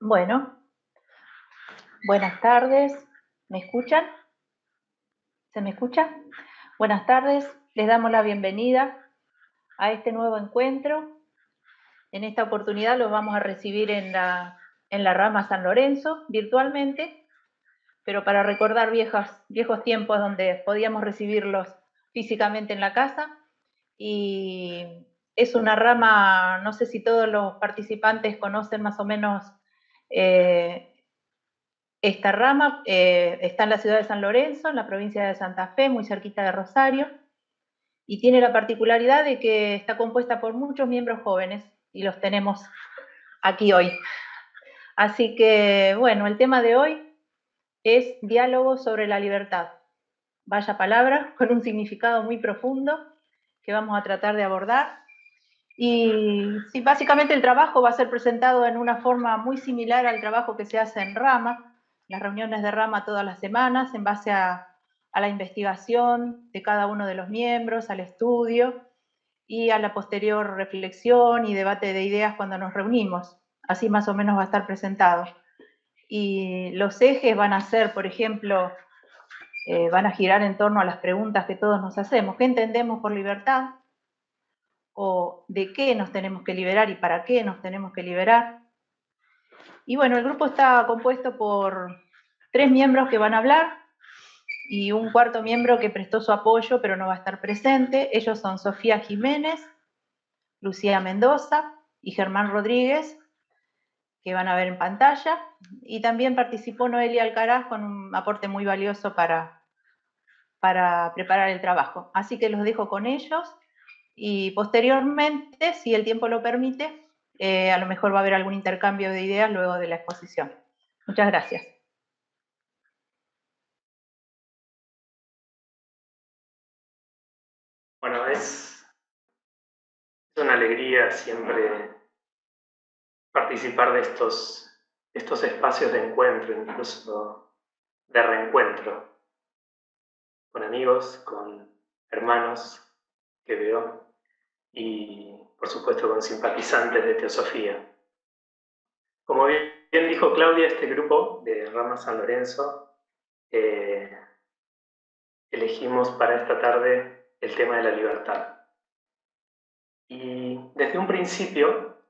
Bueno, buenas tardes. ¿Me escuchan? ¿Se me escucha? Buenas tardes. Les damos la bienvenida a este nuevo encuentro. En esta oportunidad los vamos a recibir en la rama San Lorenzo, virtualmente, pero para recordar viejos tiempos donde podíamos recibirlos físicamente en la casa. Y es una rama, no sé si todos los participantes conocen más o menos esta rama, está en la ciudad de San Lorenzo, en la provincia de Santa Fe, muy cerquita de Rosario, y tiene la particularidad de que está compuesta por muchos miembros jóvenes, y los tenemos aquí hoy. Así que, bueno, el tema de hoy es diálogo sobre la libertad. Vaya palabra, con un significado muy profundo que vamos a tratar de abordar. Y sí, básicamente el trabajo va a ser presentado en una forma muy similar al trabajo que se hace en Rama, las reuniones de Rama todas las semanas, en base a la investigación de cada uno de los miembros, al estudio y a la posterior reflexión y debate de ideas cuando nos reunimos. Así más o menos va a estar presentado. Y los ejes van a ser, por ejemplo, van a girar en torno a las preguntas que todos nos hacemos. ¿Qué entendemos por libertad? ¿O de qué nos tenemos que liberar y para qué nos tenemos que liberar? Y bueno, el grupo está compuesto por 3 miembros que van a hablar y un cuarto miembro que prestó su apoyo pero no va a estar presente. Ellos son Sofía Jiménez, Lucía Mendoza y Germán Rodríguez, que van a ver en pantalla. Y también participó Noelia Alcaraz con un aporte muy valioso para preparar el trabajo. Así que los dejo con ellos y posteriormente, si el tiempo lo permite, a lo mejor va a haber algún intercambio de ideas luego de la exposición. Muchas gracias. Bueno, es una alegría siempre participar de estos espacios de encuentro, incluso de reencuentro, con amigos, con hermanos que veo y, por supuesto, con simpatizantes de Teosofía. Como bien dijo Claudia, este grupo de Rama San Lorenzo elegimos para esta tarde el tema de la libertad. Y desde un principio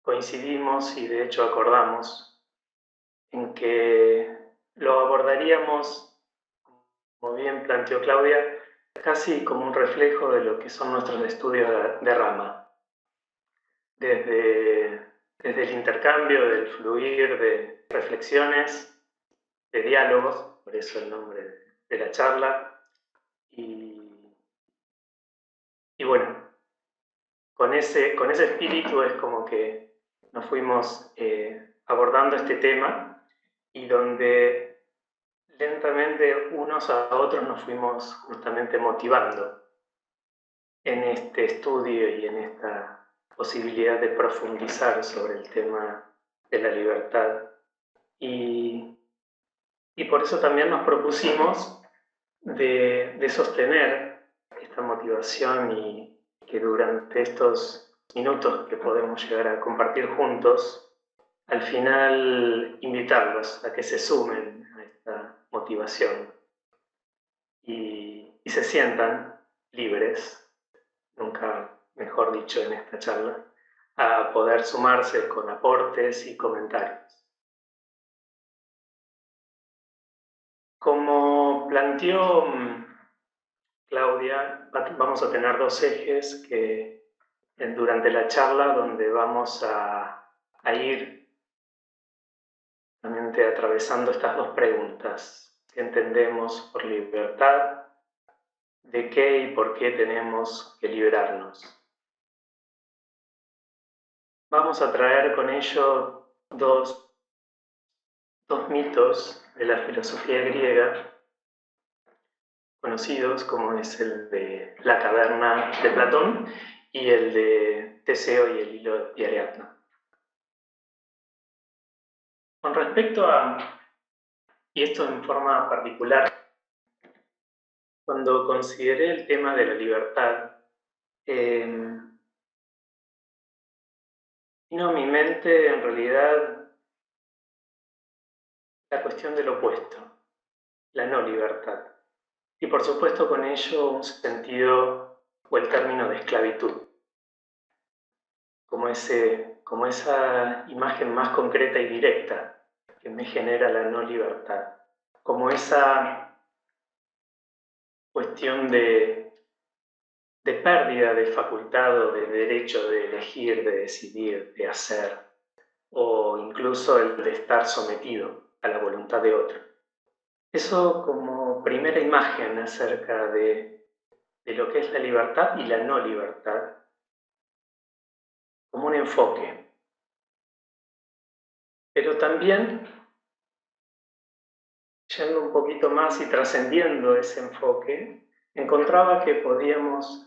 coincidimos y de hecho acordamos en que lo abordaríamos, como bien planteó Claudia, casi como un reflejo de lo que son nuestros estudios de Rama. Desde el intercambio, del fluir de reflexiones, de diálogos, por eso el nombre de la charla, y bueno, con ese espíritu es como que nos fuimos abordando este tema y donde lentamente unos a otros nos fuimos justamente motivando en este estudio y en esta posibilidad de profundizar sobre el tema de la libertad. Y por eso también nos propusimos de sostener esta motivación y que durante estos minutos que podemos llegar a compartir juntos, al final invitarlos a que se sumen a esta motivación y se sientan libres, nunca mejor dicho en esta charla, a poder sumarse con aportes y comentarios. Como planteó Claudia, vamos a tener 2 ejes que durante la charla donde vamos a ir realmente atravesando estas 2 preguntas. ¿Qué entendemos por libertad? ¿De qué y por qué tenemos que liberarnos? Vamos a traer con ello dos mitos de la filosofía griega conocidos, como es el de la caverna de Platón y el de Teseo y el hilo de Ariadna. Con respecto a, y esto en forma particular, cuando consideré el tema de la libertad, vino a mi mente en realidad la cuestión del opuesto, la no libertad. Y por supuesto con ello un sentido o el término de esclavitud, como esa imagen más concreta y directa que me genera la no libertad, como esa cuestión de pérdida de facultad o de derecho de elegir, de decidir, de hacer, o incluso el de estar sometido a la voluntad de otro. Eso como primera imagen acerca de lo que es la libertad y la no libertad, como un enfoque. Pero también, yendo un poquito más y trascendiendo ese enfoque, encontraba que podíamos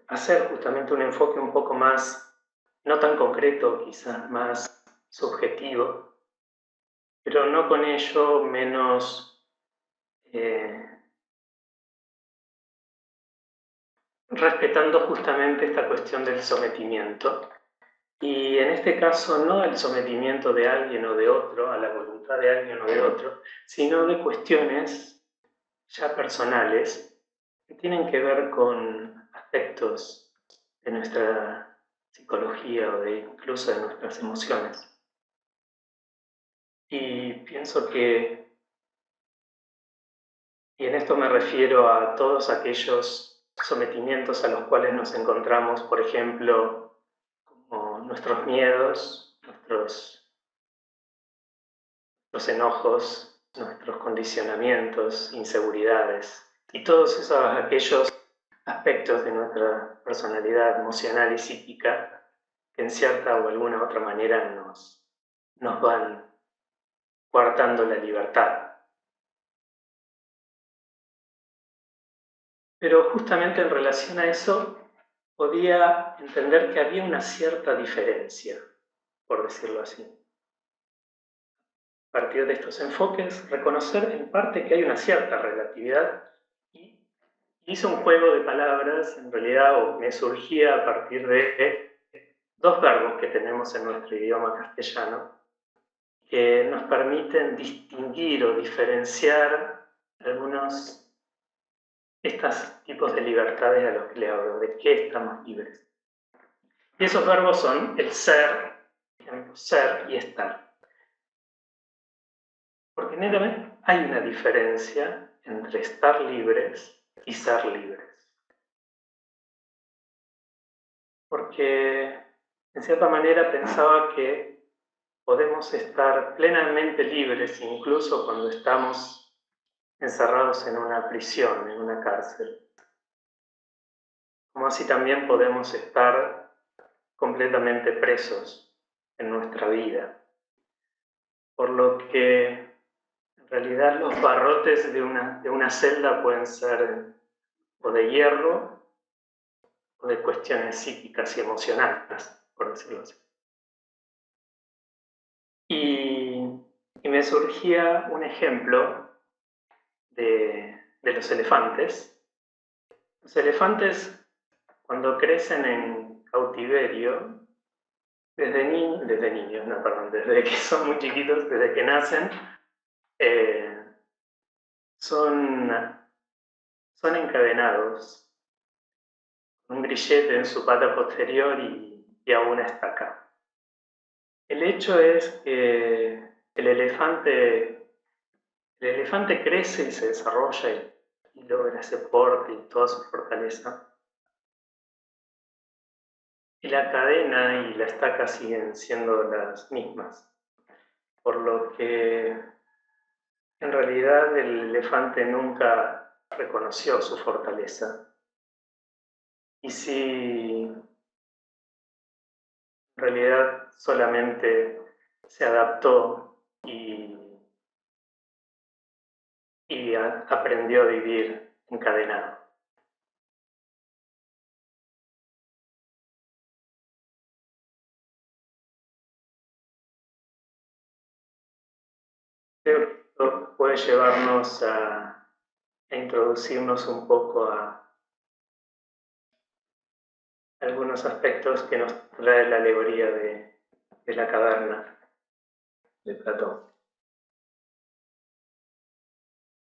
hacer justamente un enfoque un poco más, no tan concreto, quizás más subjetivo, pero no con ello menos respetando justamente esta cuestión del sometimiento. Y en este caso no el sometimiento de alguien o de otro, a la voluntad de alguien o de otro, sino de cuestiones ya personales que tienen que ver con aspectos de nuestra psicología o incluso de nuestras emociones. Y pienso que, y en esto me refiero a todos aquellos sometimientos a los cuales nos encontramos, por ejemplo, como nuestros miedos, nuestros enojos, nuestros condicionamientos, inseguridades y todos aquellos aspectos de nuestra personalidad emocional y psíquica que en cierta o alguna otra manera nos van coartando la libertad. Pero justamente en relación a eso podía entender que había una cierta diferencia, por decirlo así. A partir de estos enfoques, reconocer en parte que hay una cierta relatividad y hice un juego de palabras, en realidad, o me surgía a partir de dos verbos que tenemos en nuestro idioma castellano, que nos permiten distinguir o diferenciar estos tipos de libertades a los que le hablo, de qué estamos libres. Y esos verbos son el ser y estar. Porque netamente hay una diferencia entre estar libres y ser libres. Porque en cierta manera pensaba que podemos estar plenamente libres incluso cuando estamos encerrados en una prisión, en una cárcel. Como así también podemos estar completamente presos en nuestra vida. Por lo que en realidad los barrotes de una celda pueden ser o de hierro o de cuestiones psíquicas y emocionales, por decirlo así. Y me surgía un ejemplo de los elefantes. Los elefantes, cuando crecen en cautiverio, desde niños, no, perdón, desde que son muy chiquitos, desde que nacen, son encadenados con un grillete en su pata posterior y a una estaca. El hecho es que el elefante crece y se desarrolla y logra ese porte y toda su fortaleza. Y la cadena y la estaca siguen siendo las mismas. Por lo que en realidad el elefante nunca reconoció su fortaleza. Y si en realidad solamente se adaptó y aprendió a vivir encadenado. Creo que esto puede llevarnos a introducirnos un poco a algunos aspectos que nos trae la alegoría de de la caverna de Platón.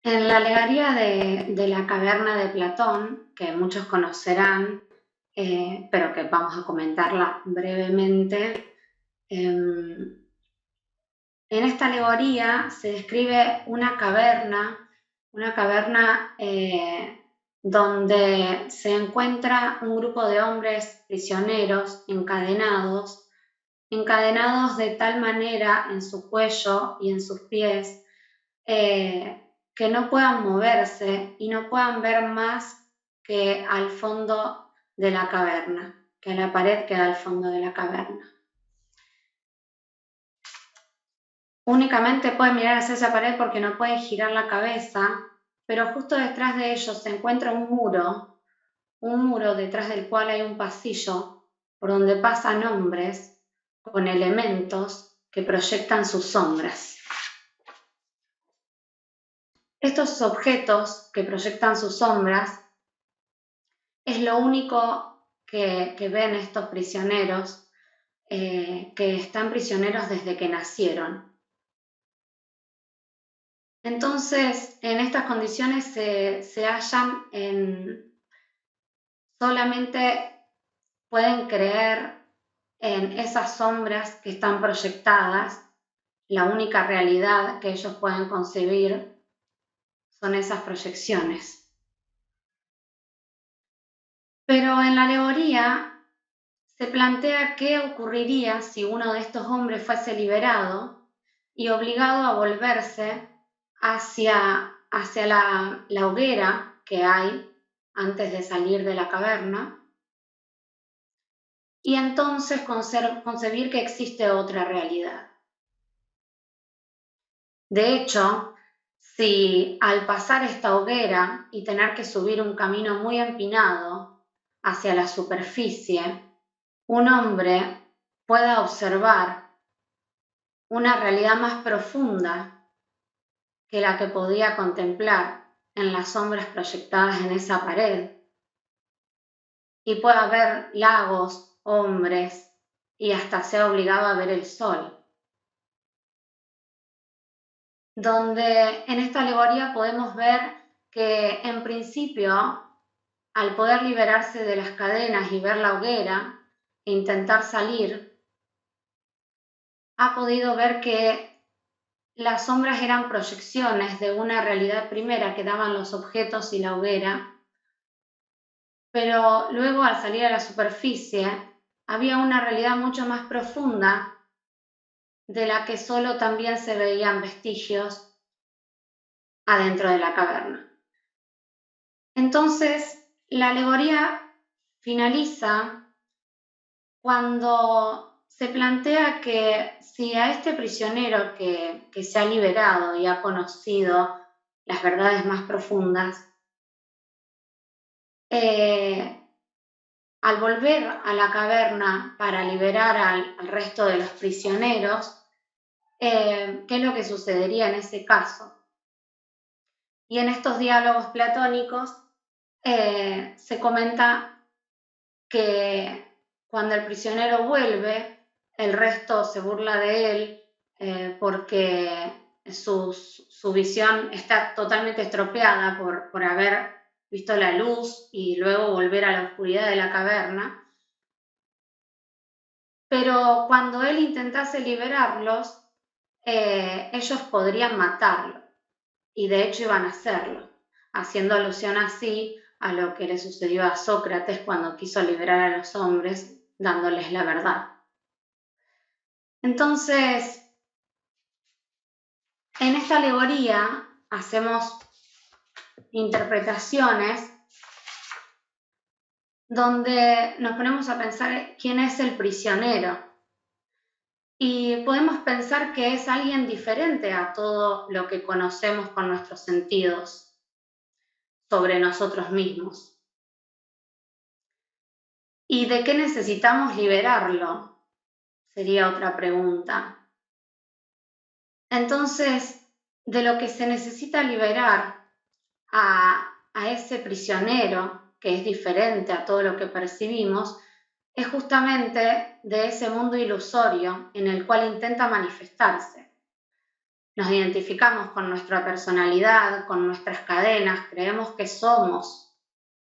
En la alegoría de la caverna de Platón, que muchos conocerán, pero que vamos a comentarla brevemente, en esta alegoría se describe una caverna donde se encuentra un grupo de hombres prisioneros encadenados de tal manera en su cuello y en sus pies que no puedan moverse y no puedan ver más que al fondo de la caverna, que la pared que da al fondo de la caverna. Únicamente pueden mirar hacia esa pared porque no pueden girar la cabeza, pero justo detrás de ellos se encuentra un muro detrás del cual hay un pasillo por donde pasan hombres con elementos que proyectan sus sombras. Estos objetos que proyectan sus sombras es lo único que ven estos prisioneros, que están prisioneros desde que nacieron. Entonces, en estas condiciones se hallan solamente pueden creer en esas sombras que están proyectadas. La única realidad que ellos pueden concebir son esas proyecciones. Pero en la alegoría se plantea qué ocurriría si uno de estos hombres fuese liberado y obligado a volverse hacia la hoguera que hay antes de salir de la caverna y entonces concebir que existe otra realidad. De hecho, si al pasar esta hoguera y tener que subir un camino muy empinado hacia la superficie, un hombre pueda observar una realidad más profunda que la que podía contemplar en las sombras proyectadas en esa pared, y pueda ver lagos, hombres, y hasta sea obligado a ver el sol. Donde en esta alegoría podemos ver que en principio, al poder liberarse de las cadenas y ver la hoguera e intentar salir, ha podido ver que las sombras eran proyecciones de una realidad primera que daban los objetos y la hoguera, pero luego al salir a la superficie había una realidad mucho más profunda de la que solo también se veían vestigios adentro de la caverna. Entonces, la alegoría finaliza cuando se plantea que si a este prisionero que se ha liberado y ha conocido las verdades más profundas, al volver a la caverna para liberar al resto de los prisioneros, ¿qué es lo que sucedería en ese caso? Y en estos diálogos platónicos se comenta que cuando el prisionero vuelve, el resto se burla de él porque su visión está totalmente estropeada por haber visto la luz y luego volver a la oscuridad de la caverna. Pero cuando él intentase liberarlos, ellos podrían matarlo, y de hecho iban a hacerlo, haciendo alusión así a lo que le sucedió a Sócrates cuando quiso liberar a los hombres, dándoles la verdad. Entonces, en esta alegoría hacemos interpretaciones donde nos ponemos a pensar quién es el prisionero. Y podemos pensar que es alguien diferente a todo lo que conocemos con nuestros sentidos sobre nosotros mismos. ¿Y de qué necesitamos liberarlo? Sería otra pregunta. Entonces, de lo que se necesita liberar a ese prisionero, que es diferente a todo lo que percibimos, es justamente de ese mundo ilusorio en el cual intenta manifestarse. Nos identificamos con nuestra personalidad, con nuestras cadenas, creemos que somos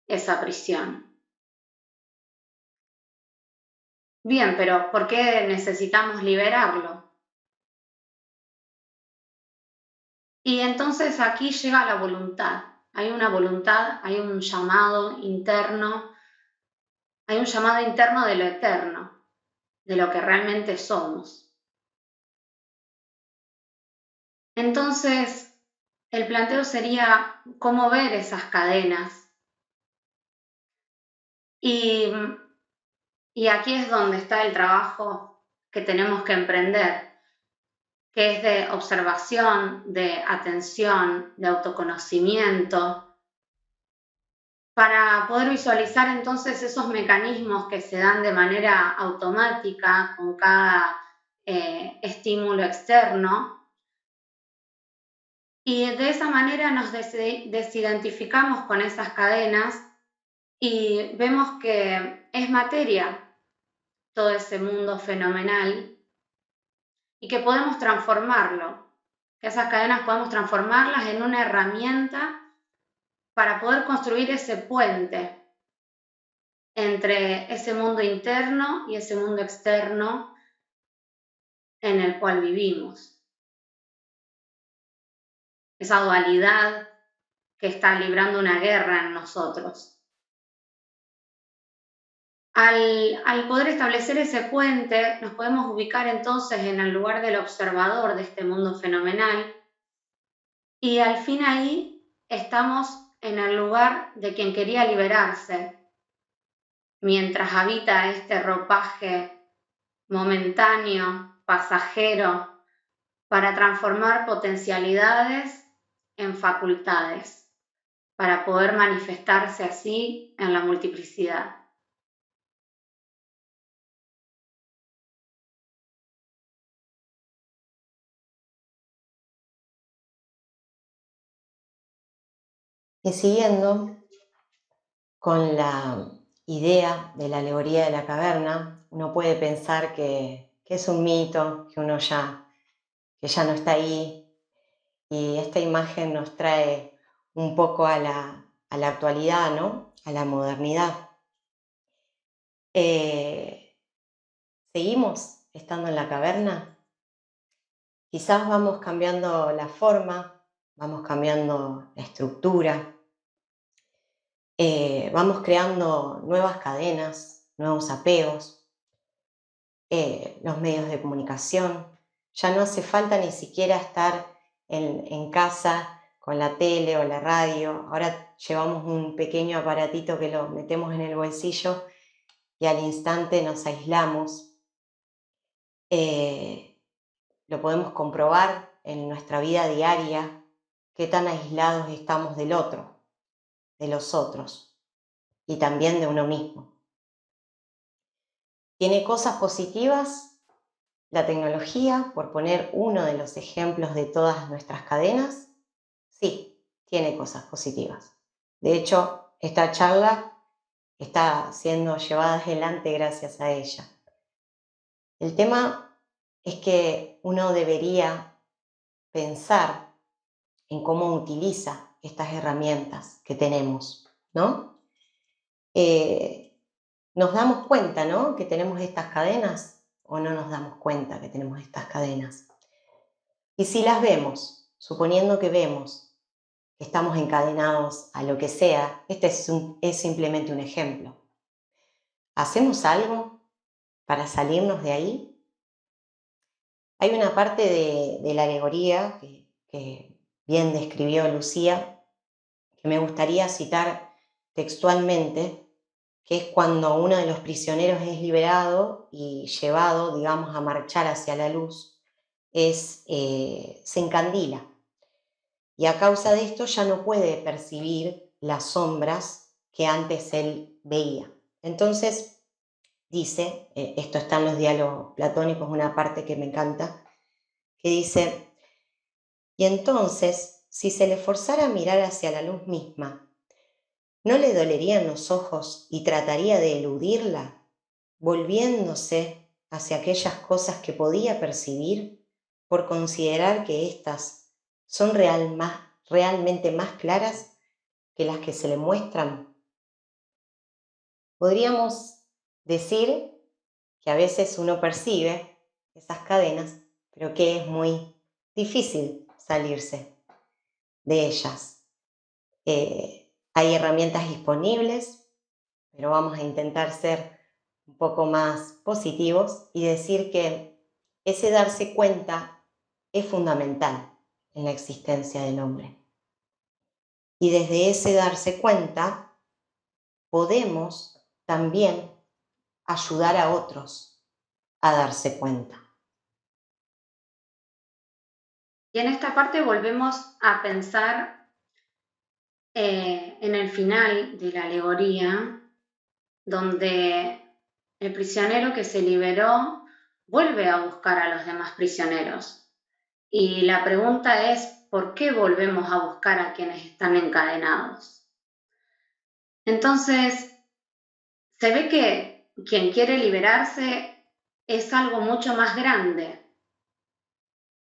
esa prisión. Bien, pero ¿por qué necesitamos liberarlo? Y entonces aquí llega la voluntad. Hay una voluntad, hay un llamado interno, hay un llamado interno de lo eterno, de lo que realmente somos. Entonces, el planteo sería cómo ver esas cadenas. Y aquí es donde está el trabajo que tenemos que emprender, que es de observación, de atención, de autoconocimiento, para poder visualizar entonces esos mecanismos que se dan de manera automática con cada estímulo externo. Y de esa manera nos desidentificamos con esas cadenas y vemos que es materia todo ese mundo fenomenal y que podemos transformarlo, que esas cadenas podemos transformarlas en una herramienta para poder construir ese puente entre ese mundo interno y ese mundo externo en el cual vivimos. Esa dualidad que está librando una guerra en nosotros. Al poder establecer ese puente, nos podemos ubicar entonces en el lugar del observador de este mundo fenomenal y al fin ahí estamos en el lugar de quien quería liberarse, mientras habita este ropaje momentáneo, pasajero, para transformar potencialidades en facultades, para poder manifestarse así en la multiplicidad. Y siguiendo con la idea de la alegoría de la caverna, uno puede pensar que es un mito, que ya no está ahí, y esta imagen nos trae un poco a la actualidad, ¿no? A la modernidad. ¿Seguimos estando en la caverna? Quizás vamos cambiando la forma, vamos cambiando la estructura, vamos creando nuevas cadenas, nuevos apegos, los medios de comunicación. Ya no hace falta ni siquiera estar en casa con la tele o la radio. Ahora llevamos un pequeño aparatito que lo metemos en el bolsillo y al instante nos aislamos. Lo podemos comprobar en nuestra vida diaria, qué tan aislados estamos del otro, de los otros y también de uno mismo. ¿Tiene cosas positivas la tecnología, por poner uno de los ejemplos de todas nuestras cadenas? Sí, tiene cosas positivas. De hecho, esta charla está siendo llevada adelante gracias a ella. El tema es que uno debería pensar en cómo utiliza estas herramientas que tenemos, ¿no? ¿Nos damos cuenta, ¿no?, que tenemos estas cadenas o no nos damos cuenta que tenemos estas cadenas? Y si las vemos, suponiendo que vemos que estamos encadenados a lo que sea, este es simplemente un ejemplo. ¿Hacemos algo para salirnos de ahí? Hay una parte de la alegoría que bien describió Lucía, que me gustaría citar textualmente, que es cuando uno de los prisioneros es liberado y llevado, digamos, a marchar hacia la luz, se encandila. Y a causa de esto ya no puede percibir las sombras que antes él veía. Entonces dice, esto está en los diálogos platónicos, una parte que me encanta, que dice: y entonces, si se le forzara a mirar hacia la luz misma, ¿no le dolerían los ojos y trataría de eludirla? volviéndose hacia aquellas cosas que podía percibir por considerar que éstas son realmente más claras que las que se le muestran. Podríamos decir que a veces uno percibe esas cadenas, pero que es muy difícil salirse de ellas. Hay herramientas disponibles, pero vamos a intentar ser un poco más positivos y decir que ese darse cuenta es fundamental en la existencia del hombre. Y desde ese darse cuenta podemos también ayudar a otros a darse cuenta. Y en esta parte volvemos a pensar en el final de la alegoría, donde el prisionero que se liberó vuelve a buscar a los demás prisioneros. Y la pregunta es, ¿por qué volvemos a buscar a quienes están encadenados? Entonces, se ve que quien quiere liberarse es algo mucho más grande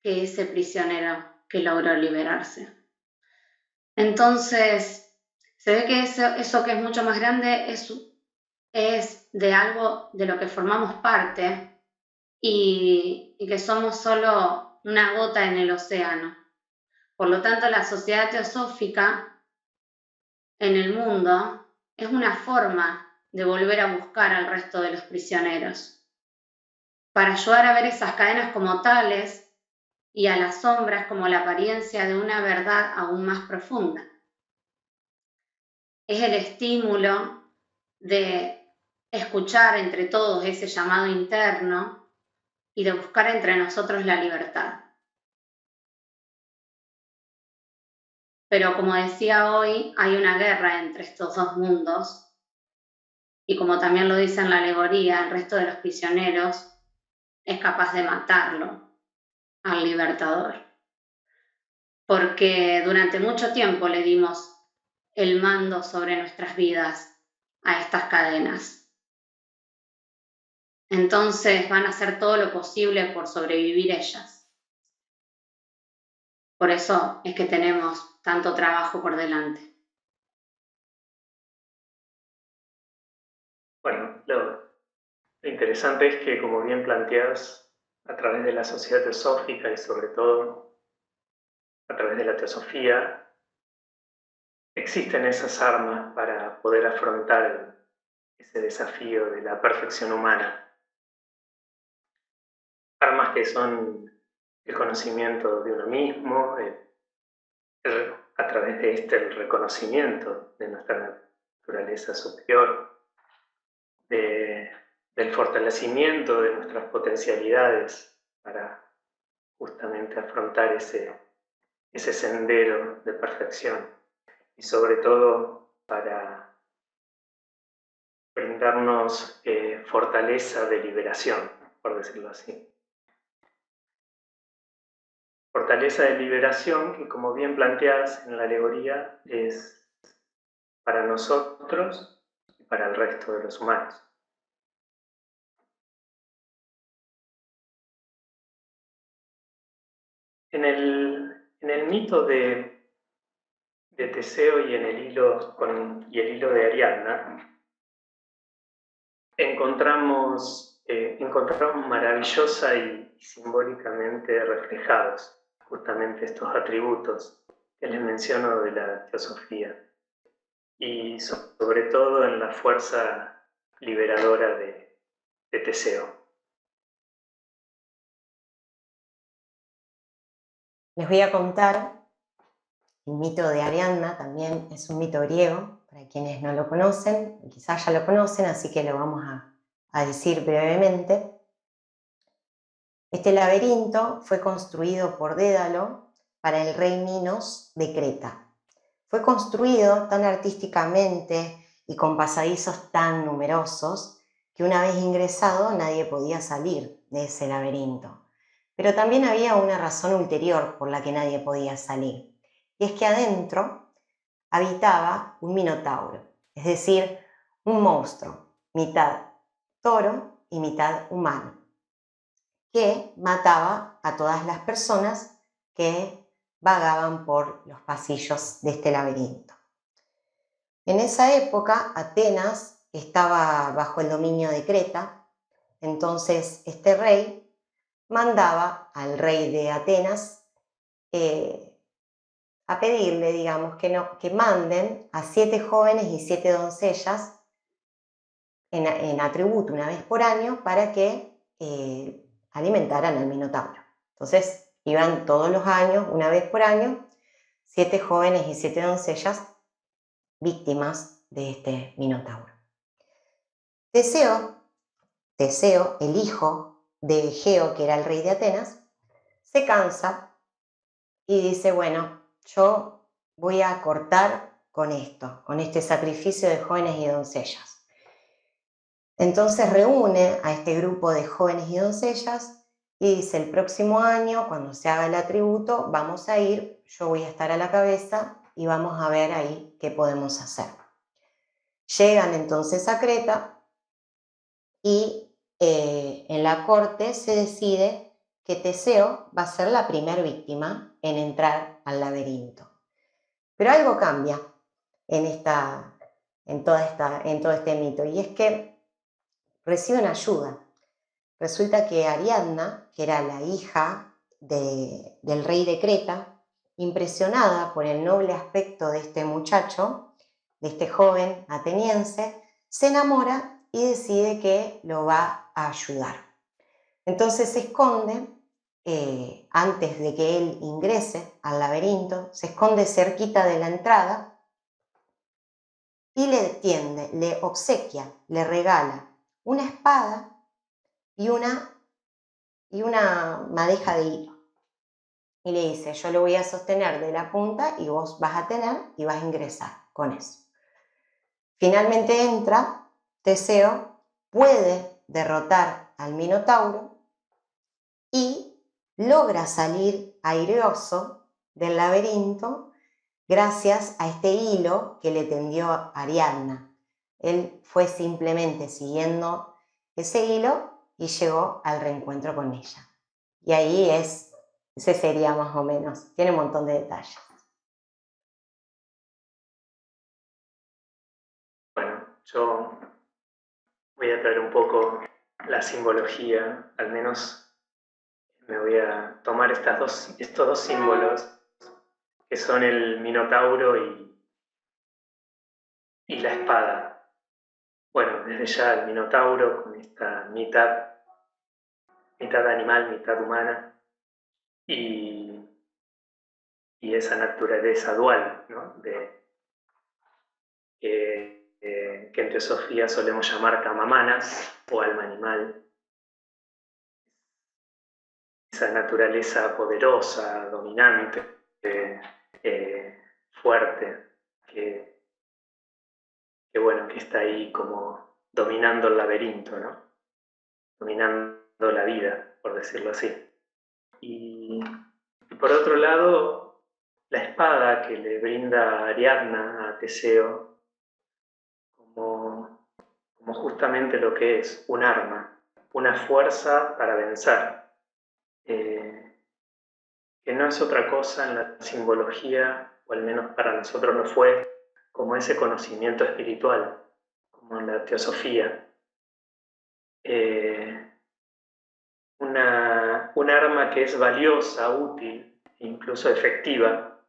que ese prisionero que logró liberarse. Entonces, se ve que eso que es mucho más grande es de algo de lo que formamos parte y que somos solo una gota en el océano. Por lo tanto, la sociedad teosófica en el mundo es una forma de volver a buscar al resto de los prisioneros, para ayudar a ver esas cadenas como tales y a las sombras como la apariencia de una verdad aún más profunda. Es el estímulo de escuchar entre todos ese llamado interno y de buscar entre nosotros la libertad. Pero como decía hoy, hay una guerra entre estos dos mundos y como también lo dice en la alegoría, el resto de los prisioneros es capaz de matarlo al libertador. Porque durante mucho tiempo le dimos el mando sobre nuestras vidas a estas cadenas. Entonces van a hacer todo lo posible por sobrevivir ellas. Por eso es que tenemos tanto trabajo por delante. Bueno, lo interesante es que, como bien planteas, a través de la sociedad teosófica y sobre todo a través de la teosofía, existen esas armas para poder afrontar ese desafío de la perfección humana. Armas que son el conocimiento de uno mismo, a través de el reconocimiento de nuestra naturaleza superior, del fortalecimiento de nuestras potencialidades para justamente afrontar ese sendero de perfección y sobre todo para brindarnos fortaleza de liberación, por decirlo así. Fortaleza de liberación que, como bien planteas en la alegoría, es para nosotros y para el resto de los humanos. En el mito de Teseo y en el hilo de Ariadna, encontramos maravillosa y simbólicamente reflejados justamente estos atributos que les menciono de la teosofía y sobre todo en la fuerza liberadora de Teseo. Les voy a contar el mito de Ariadna, también es un mito griego, para quienes no lo conocen, quizás ya lo conocen, así que lo vamos a decir brevemente. Este laberinto fue construido por Dédalo para el rey Minos de Creta. Fue construido tan artísticamente y con pasadizos tan numerosos que una vez ingresado nadie podía salir de ese laberinto. Pero también había una razón ulterior por la que nadie podía salir, y es que adentro habitaba un minotauro, es decir, un monstruo, mitad toro y mitad humano, que mataba a todas las personas que vagaban por los pasillos de este laberinto. En esa época, Atenas estaba bajo el dominio de Creta, entonces este rey mandaba al rey de Atenas a pedirle, digamos, que manden a 7 jóvenes y 7 doncellas en atributo una vez por año para que alimentaran al Minotauro. Entonces iban todos los años, una vez por año, 7 jóvenes y 7 doncellas víctimas de este Minotauro. Teseo, el hijo de Egeo, que era el rey de Atenas, se cansa y dice, bueno, yo voy a cortar con esto, con este sacrificio de jóvenes y doncellas. Entonces reúne a este grupo de jóvenes y doncellas y dice, el próximo año, cuando se haga el atributo, vamos a ir, yo voy a estar a la cabeza y vamos a ver ahí qué podemos hacer. Llegan entonces a Creta y en la corte se decide que Teseo va a ser la primera víctima en entrar al laberinto. Pero algo cambia en todo este mito, y es que reciben ayuda. Resulta que Ariadna, que era la hija del rey de Creta, impresionada por el noble aspecto de este muchacho, de este joven ateniense, se enamora y decide que lo va a ayudar. Entonces se esconde, antes de que él ingrese al laberinto, se esconde cerquita de la entrada y le obsequia, le regala una espada y una madeja de hilo. Y le dice, yo lo voy a sostener de la punta y vos vas a tener y vas a ingresar con eso. Finalmente entra Teseo, puede derrotar al Minotauro y logra salir airoso del laberinto gracias a este hilo que le tendió Ariadna. Él fue simplemente siguiendo ese hilo y llegó al reencuentro con ella. Y ahí ese sería más o menos, tiene un montón de detalles. Bueno, yo voy a traer un poco la simbología, al menos me voy a tomar estos dos símbolos, que son el Minotauro y la espada. Bueno, desde ya el Minotauro con esta mitad animal, mitad humana, y esa naturaleza dual, ¿no? Que en teosofía solemos llamar kamamanas o alma animal. Esa naturaleza poderosa, dominante, fuerte, que está ahí como dominando el laberinto, ¿no? Dominando la vida, por decirlo así. Y por otro lado, la espada que le brinda Ariadna a Teseo como justamente lo que es un arma, una fuerza para vencer, que no es otra cosa en la simbología, o al menos para nosotros lo fue, como ese conocimiento espiritual, como en la teosofía. Un arma que es valiosa, útil, incluso efectiva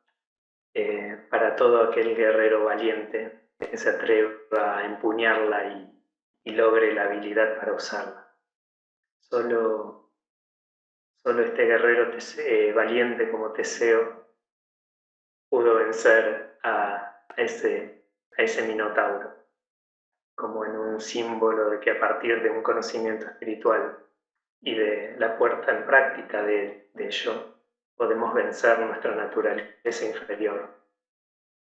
para todo aquel guerrero valiente que se atreva a empuñarla y logre la habilidad para usarla. Solo este guerrero valiente como Teseo pudo vencer a ese Minotauro, como en un símbolo de que a partir de un conocimiento espiritual y de la puesta en práctica de ello, podemos vencer nuestra naturaleza inferior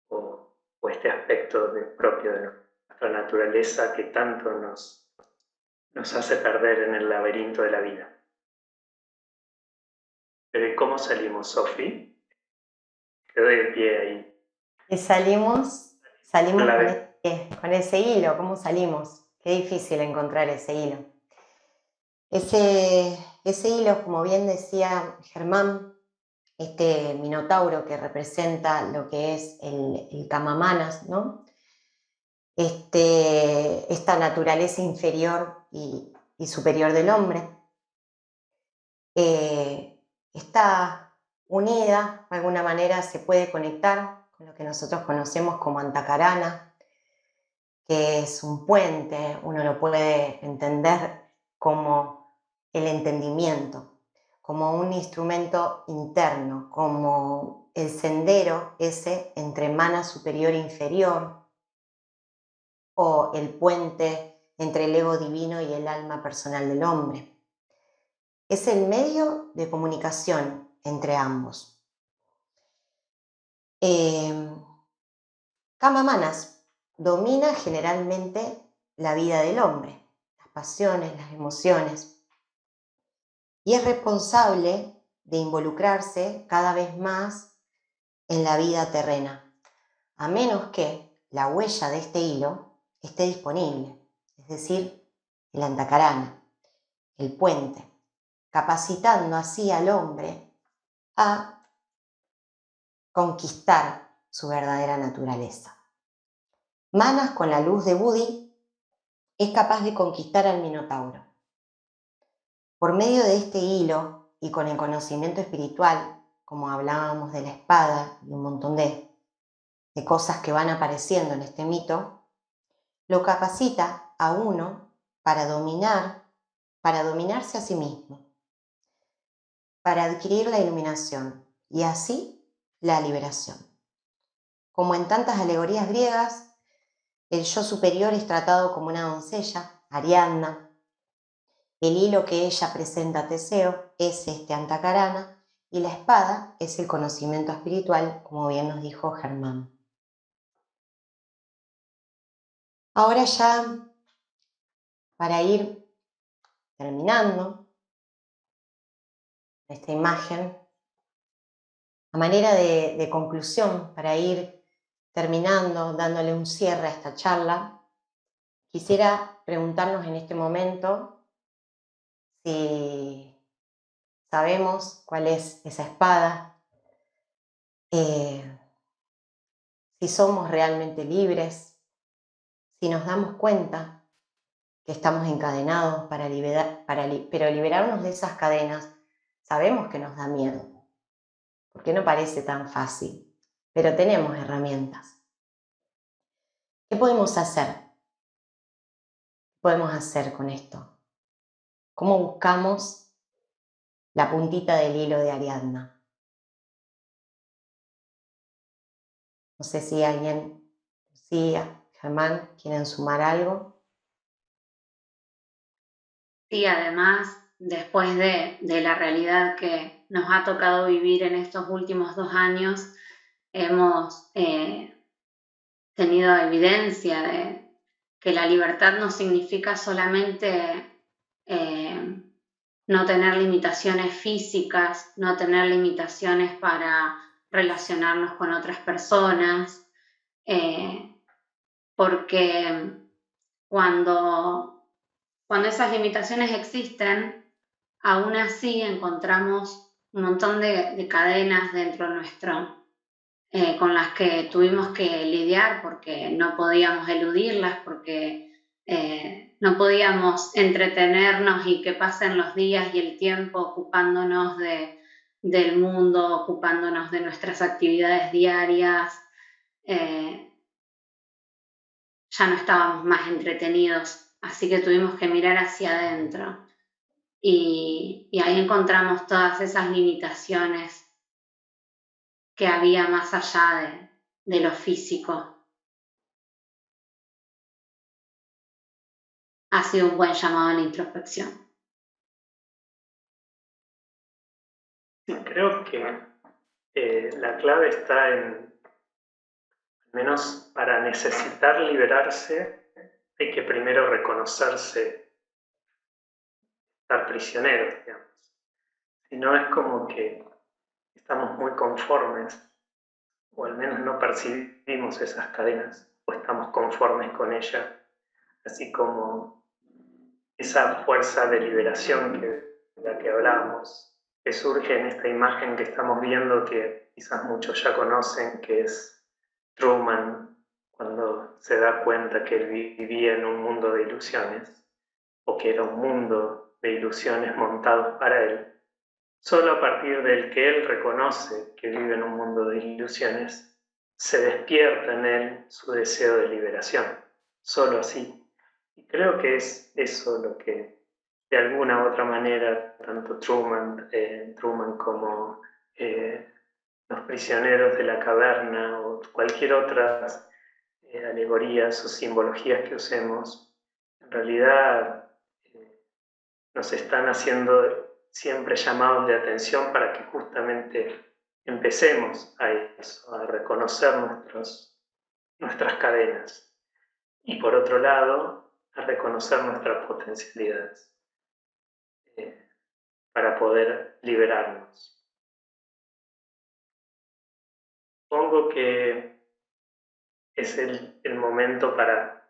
o este aspecto propio de nuestra naturaleza que tanto nos hace perder en el laberinto de la vida. Pero ¿y cómo salimos, Sofi? Te doy el pie ahí. Y salimos con ese hilo. ¿Cómo salimos? Qué difícil encontrar ese hilo. Ese hilo, como bien decía Germán, este minotauro que representa lo que es el Kamamanas, ¿no? Esta naturaleza inferior y superior del hombre, está unida, de alguna manera se puede conectar con lo que nosotros conocemos como Antakarana, que es un puente, uno lo puede entender como el entendimiento, como un instrumento interno, como el sendero ese entre mana superior e inferior, o el puente entre el ego divino y el alma personal del hombre. Es el medio de comunicación entre ambos. Kamamanas domina generalmente la vida del hombre, las pasiones, las emociones, y es responsable de involucrarse cada vez más en la vida terrena, a menos que la huella de este hilo esté disponible, es decir, el Antakarana, el puente, capacitando así al hombre a conquistar su verdadera naturaleza. Manas con la luz de Budi es capaz de conquistar al minotauro. Por medio de este hilo y con el conocimiento espiritual, como hablábamos de la espada y un montón de cosas que van apareciendo en este mito, lo capacita a uno para dominarse a sí mismo, para adquirir la iluminación y así la liberación. Como en tantas alegorías griegas, el yo superior es tratado como una doncella, Ariadna. El hilo que ella presenta a Teseo es este Antakarana y la espada es el conocimiento espiritual, como bien nos dijo Germán. Ahora ya, para ir terminando esta imagen, a manera de conclusión, para ir terminando, dándole un cierre a esta charla, quisiera preguntarnos en este momento si sabemos cuál es esa espada, si somos realmente libres, si nos damos cuenta que estamos encadenados, pero liberarnos de esas cadenas, sabemos que nos da miedo, porque no parece tan fácil, pero tenemos herramientas. ¿Qué podemos hacer? ¿Qué podemos hacer con esto? ¿Cómo buscamos la puntita del hilo de Ariadna? No sé si alguien, Lucía, Germán, quieren sumar algo. Sí, además, después de la realidad que nos ha tocado vivir en estos últimos 2 años, hemos tenido evidencia de que la libertad no significa solamente no tener limitaciones físicas, no tener limitaciones para relacionarnos con otras personas, porque cuando esas limitaciones existen, aún así encontramos un montón de cadenas dentro nuestro, con las que tuvimos que lidiar porque no podíamos eludirlas, porque no podíamos entretenernos y que pasen los días y el tiempo ocupándonos del mundo, ocupándonos de nuestras actividades diarias. Ya no estábamos más entretenidos, así que tuvimos que mirar hacia adentro. Y ahí encontramos todas esas limitaciones que había más allá de lo físico. Ha sido un buen llamado a la introspección. Sí, creo que la clave está en, al menos para necesitar liberarse, hay que primero reconocerse, estar prisioneros, digamos. Si no, es como que estamos muy conformes, o al menos no percibimos esas cadenas, o estamos conformes con ellas, así como esa fuerza de liberación de la que hablábamos, que surge en esta imagen que estamos viendo, que quizás muchos ya conocen, que es Truman, cuando se da cuenta que él vivía en un mundo de ilusiones, o que era un mundo de ilusiones montados para él. Solo a partir del que él reconoce que vive en un mundo de ilusiones, se despierta en él su deseo de liberación. Solo así. Y creo que es eso lo que, de alguna u otra manera, tanto Truman como los prisioneros de la caverna o cualquier otra alegorías o simbologías que usemos, en realidad nos están haciendo siempre llamados de atención para que justamente empecemos a eso, a reconocer nuestras cadenas y por otro lado a reconocer nuestras potencialidades para poder liberarnos. Supongo que es el momento para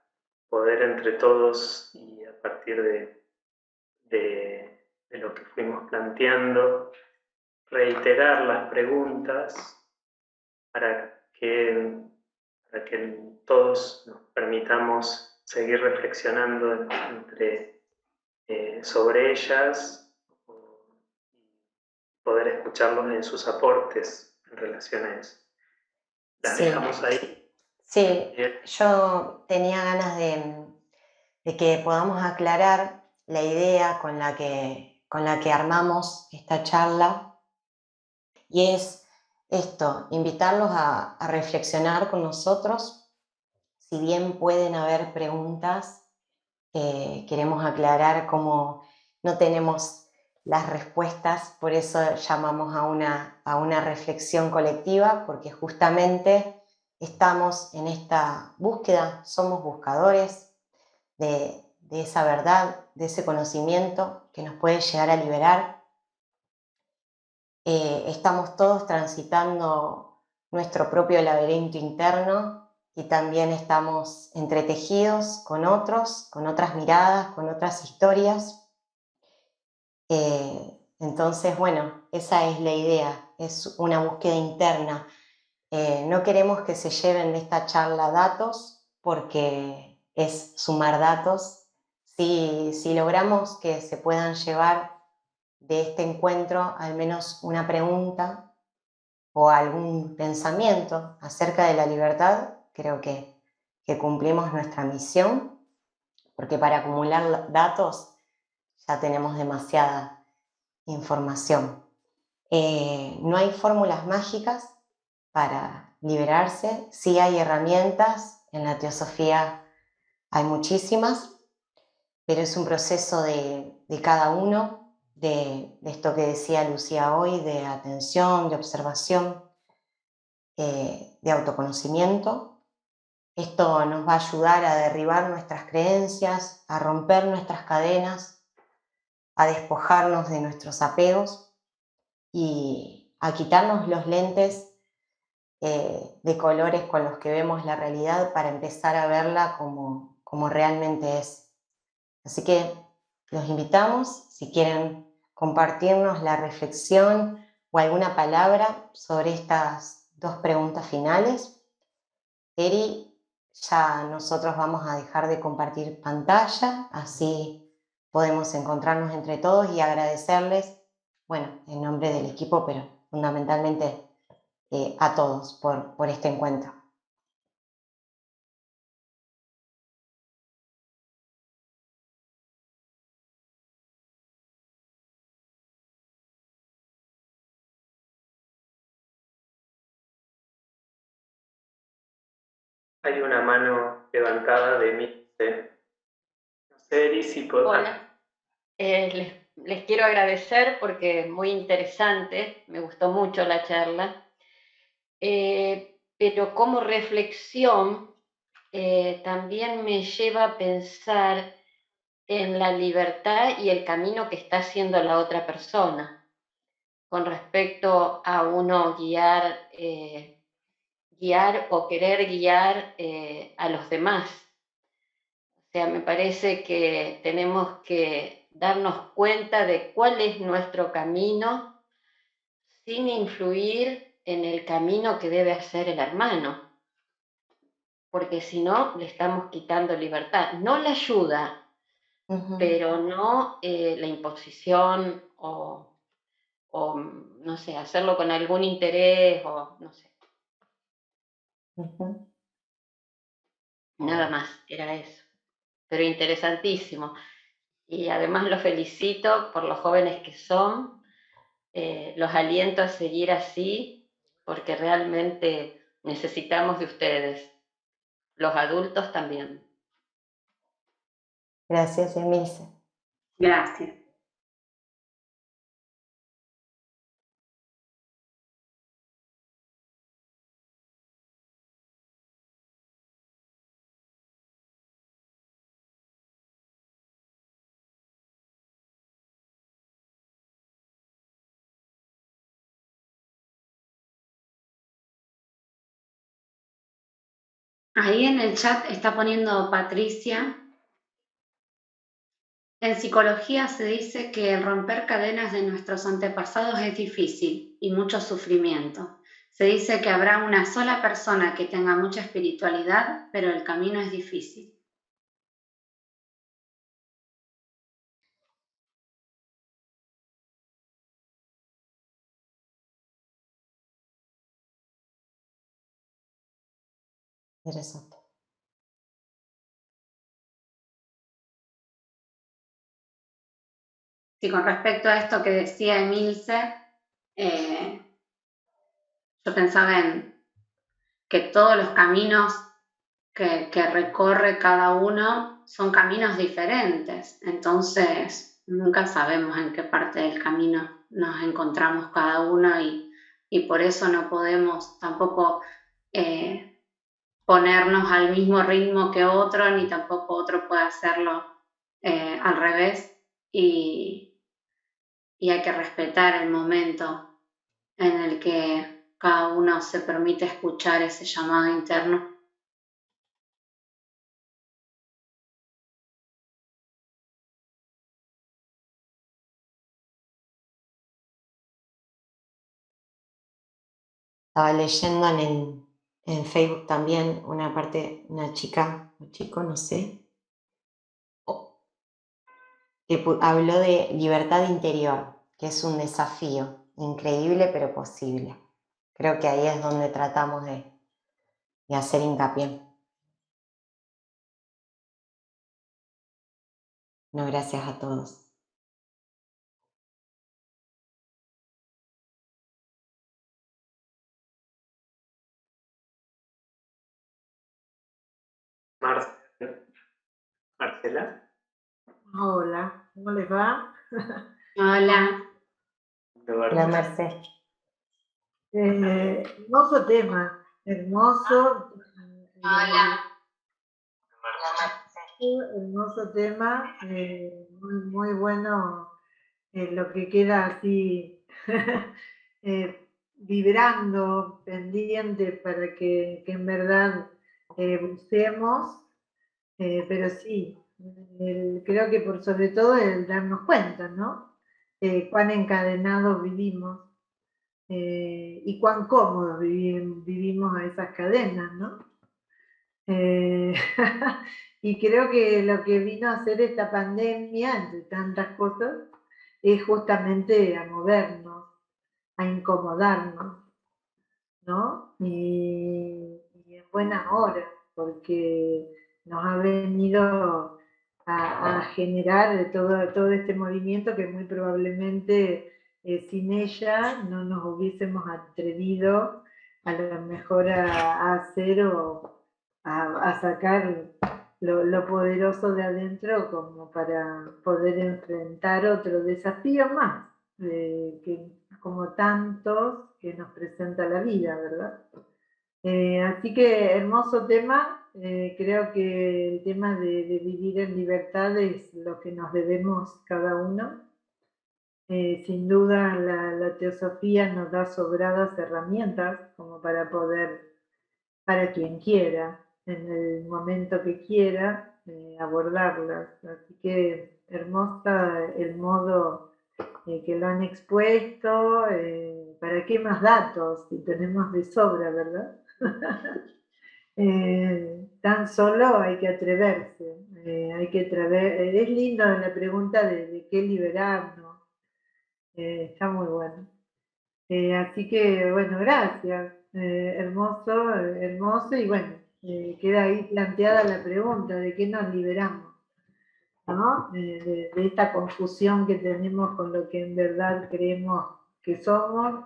poder entre todos y a partir de lo que fuimos planteando, reiterar las preguntas para que todos nos permitamos seguir reflexionando sobre ellas y poder escucharlos en sus aportes en relación a eso. Las dejamos ahí. Sí, yo tenía ganas de que podamos aclarar la idea con la que armamos esta charla, y es esto, invitarlos a reflexionar con nosotros. Si bien pueden haber preguntas, queremos aclarar cómo no tenemos las respuestas, por eso llamamos a una reflexión colectiva, porque justamente estamos en esta búsqueda, somos buscadores de esa verdad, de ese conocimiento que nos puede llegar a liberar. Estamos todos transitando nuestro propio laberinto interno y también estamos entretejidos con otros, con otras miradas, con otras historias. Entonces, bueno, esa es la idea, es una búsqueda interna. No queremos que se lleven de esta charla datos, porque es sumar datos. Si logramos que se puedan llevar de este encuentro al menos una pregunta o algún pensamiento acerca de la libertad, creo que cumplimos nuestra misión, porque para acumular datos ya tenemos demasiada información. No hay fórmulas mágicas para liberarse, sí hay herramientas, en la teosofía hay muchísimas, pero es un proceso de cada uno, de esto que decía Lucía hoy, de atención, de observación, de autoconocimiento. Esto nos va a ayudar a derribar nuestras creencias, a romper nuestras cadenas, a despojarnos de nuestros apegos y a quitarnos los lentes de colores con los que vemos la realidad para empezar a verla como realmente es. Así que los invitamos, si quieren compartirnos la reflexión o alguna palabra sobre estas dos preguntas finales. Eri, ya nosotros vamos a dejar de compartir pantalla, así podemos encontrarnos entre todos y agradecerles, bueno, en nombre del equipo, pero fundamentalmente a todos por este encuentro. Hay una mano levantada de mí. No sé, Eri, si puedo... Hola. Les quiero agradecer porque es muy interesante, me gustó mucho la charla, pero como reflexión también me lleva a pensar en la libertad y el camino que está haciendo la otra persona con respecto a uno guiar o querer guiar a los demás. O sea, me parece que tenemos que darnos cuenta de cuál es nuestro camino sin influir en el camino que debe hacer el hermano, porque si no, le estamos quitando libertad. No la ayuda, pero no la imposición o, no sé, hacerlo con algún interés o no sé. Nada más, era eso. Pero interesantísimo. Y además los felicito por los jóvenes que son, los aliento a seguir así, porque realmente necesitamos de ustedes, los adultos también. Gracias, Emilce. Gracias. Ahí en el chat está poniendo Patricia. En psicología se dice que el romper cadenas de nuestros antepasados es difícil y mucho sufrimiento. Se dice que habrá una sola persona que tenga mucha espiritualidad, pero el camino es difícil. Interesante. Sí, con respecto a esto que decía Emilce, yo pensaba en que todos los caminos que recorre cada uno son caminos diferentes, entonces nunca sabemos en qué parte del camino nos encontramos cada uno y por eso no podemos tampoco ponernos al mismo ritmo que otro, ni tampoco otro puede hacerlo al revés y hay que respetar el momento en el que cada uno se permite escuchar ese llamado interno. Estaba leyendo en Facebook también una parte, una chica, un chico, no sé, que habló de libertad interior, que es un desafío increíble pero posible. Creo que ahí es donde tratamos de hacer hincapié. No, gracias a todos. Marcela. Hola, ¿cómo les va? Hola. Hola, Merced. Hermoso tema, hermoso. Hola. Hermoso tema, muy bueno lo que queda así vibrando, pendiente para que en verdad busquemos, pero sí, creo que por sobre todo el darnos cuenta, ¿no? Cuán encadenados vivimos. Y cuán cómodos vivimos a esas cadenas, ¿no? Y creo que lo que vino a hacer esta pandemia, entre tantas cosas, es justamente a movernos, a incomodarnos, ¿no? Y en buena hora, porque nos ha venido a generar todo este movimiento que muy probablemente sin ella no nos hubiésemos atrevido a lo mejor a hacer o a sacar lo poderoso de adentro como para poder enfrentar otro desafío más, como tantos que nos presenta la vida, ¿verdad? Así que hermoso tema, creo que el tema de vivir en libertad es lo que nos debemos cada uno. Sin duda la teosofía nos da sobradas herramientas como para poder, para quien quiera, en el momento que quiera, abordarlas. Así que hermosa el modo que lo han expuesto. ¿Para qué más datos si tenemos de sobra, verdad? Tan solo hay que atreverse. Es lindo la pregunta de qué liberarnos. Está muy bueno. Así que, bueno, gracias. Hermoso, hermoso. Y bueno, queda ahí planteada la pregunta de qué nos liberamos, ¿no? De esta confusión que tenemos con lo que en verdad creemos que somos,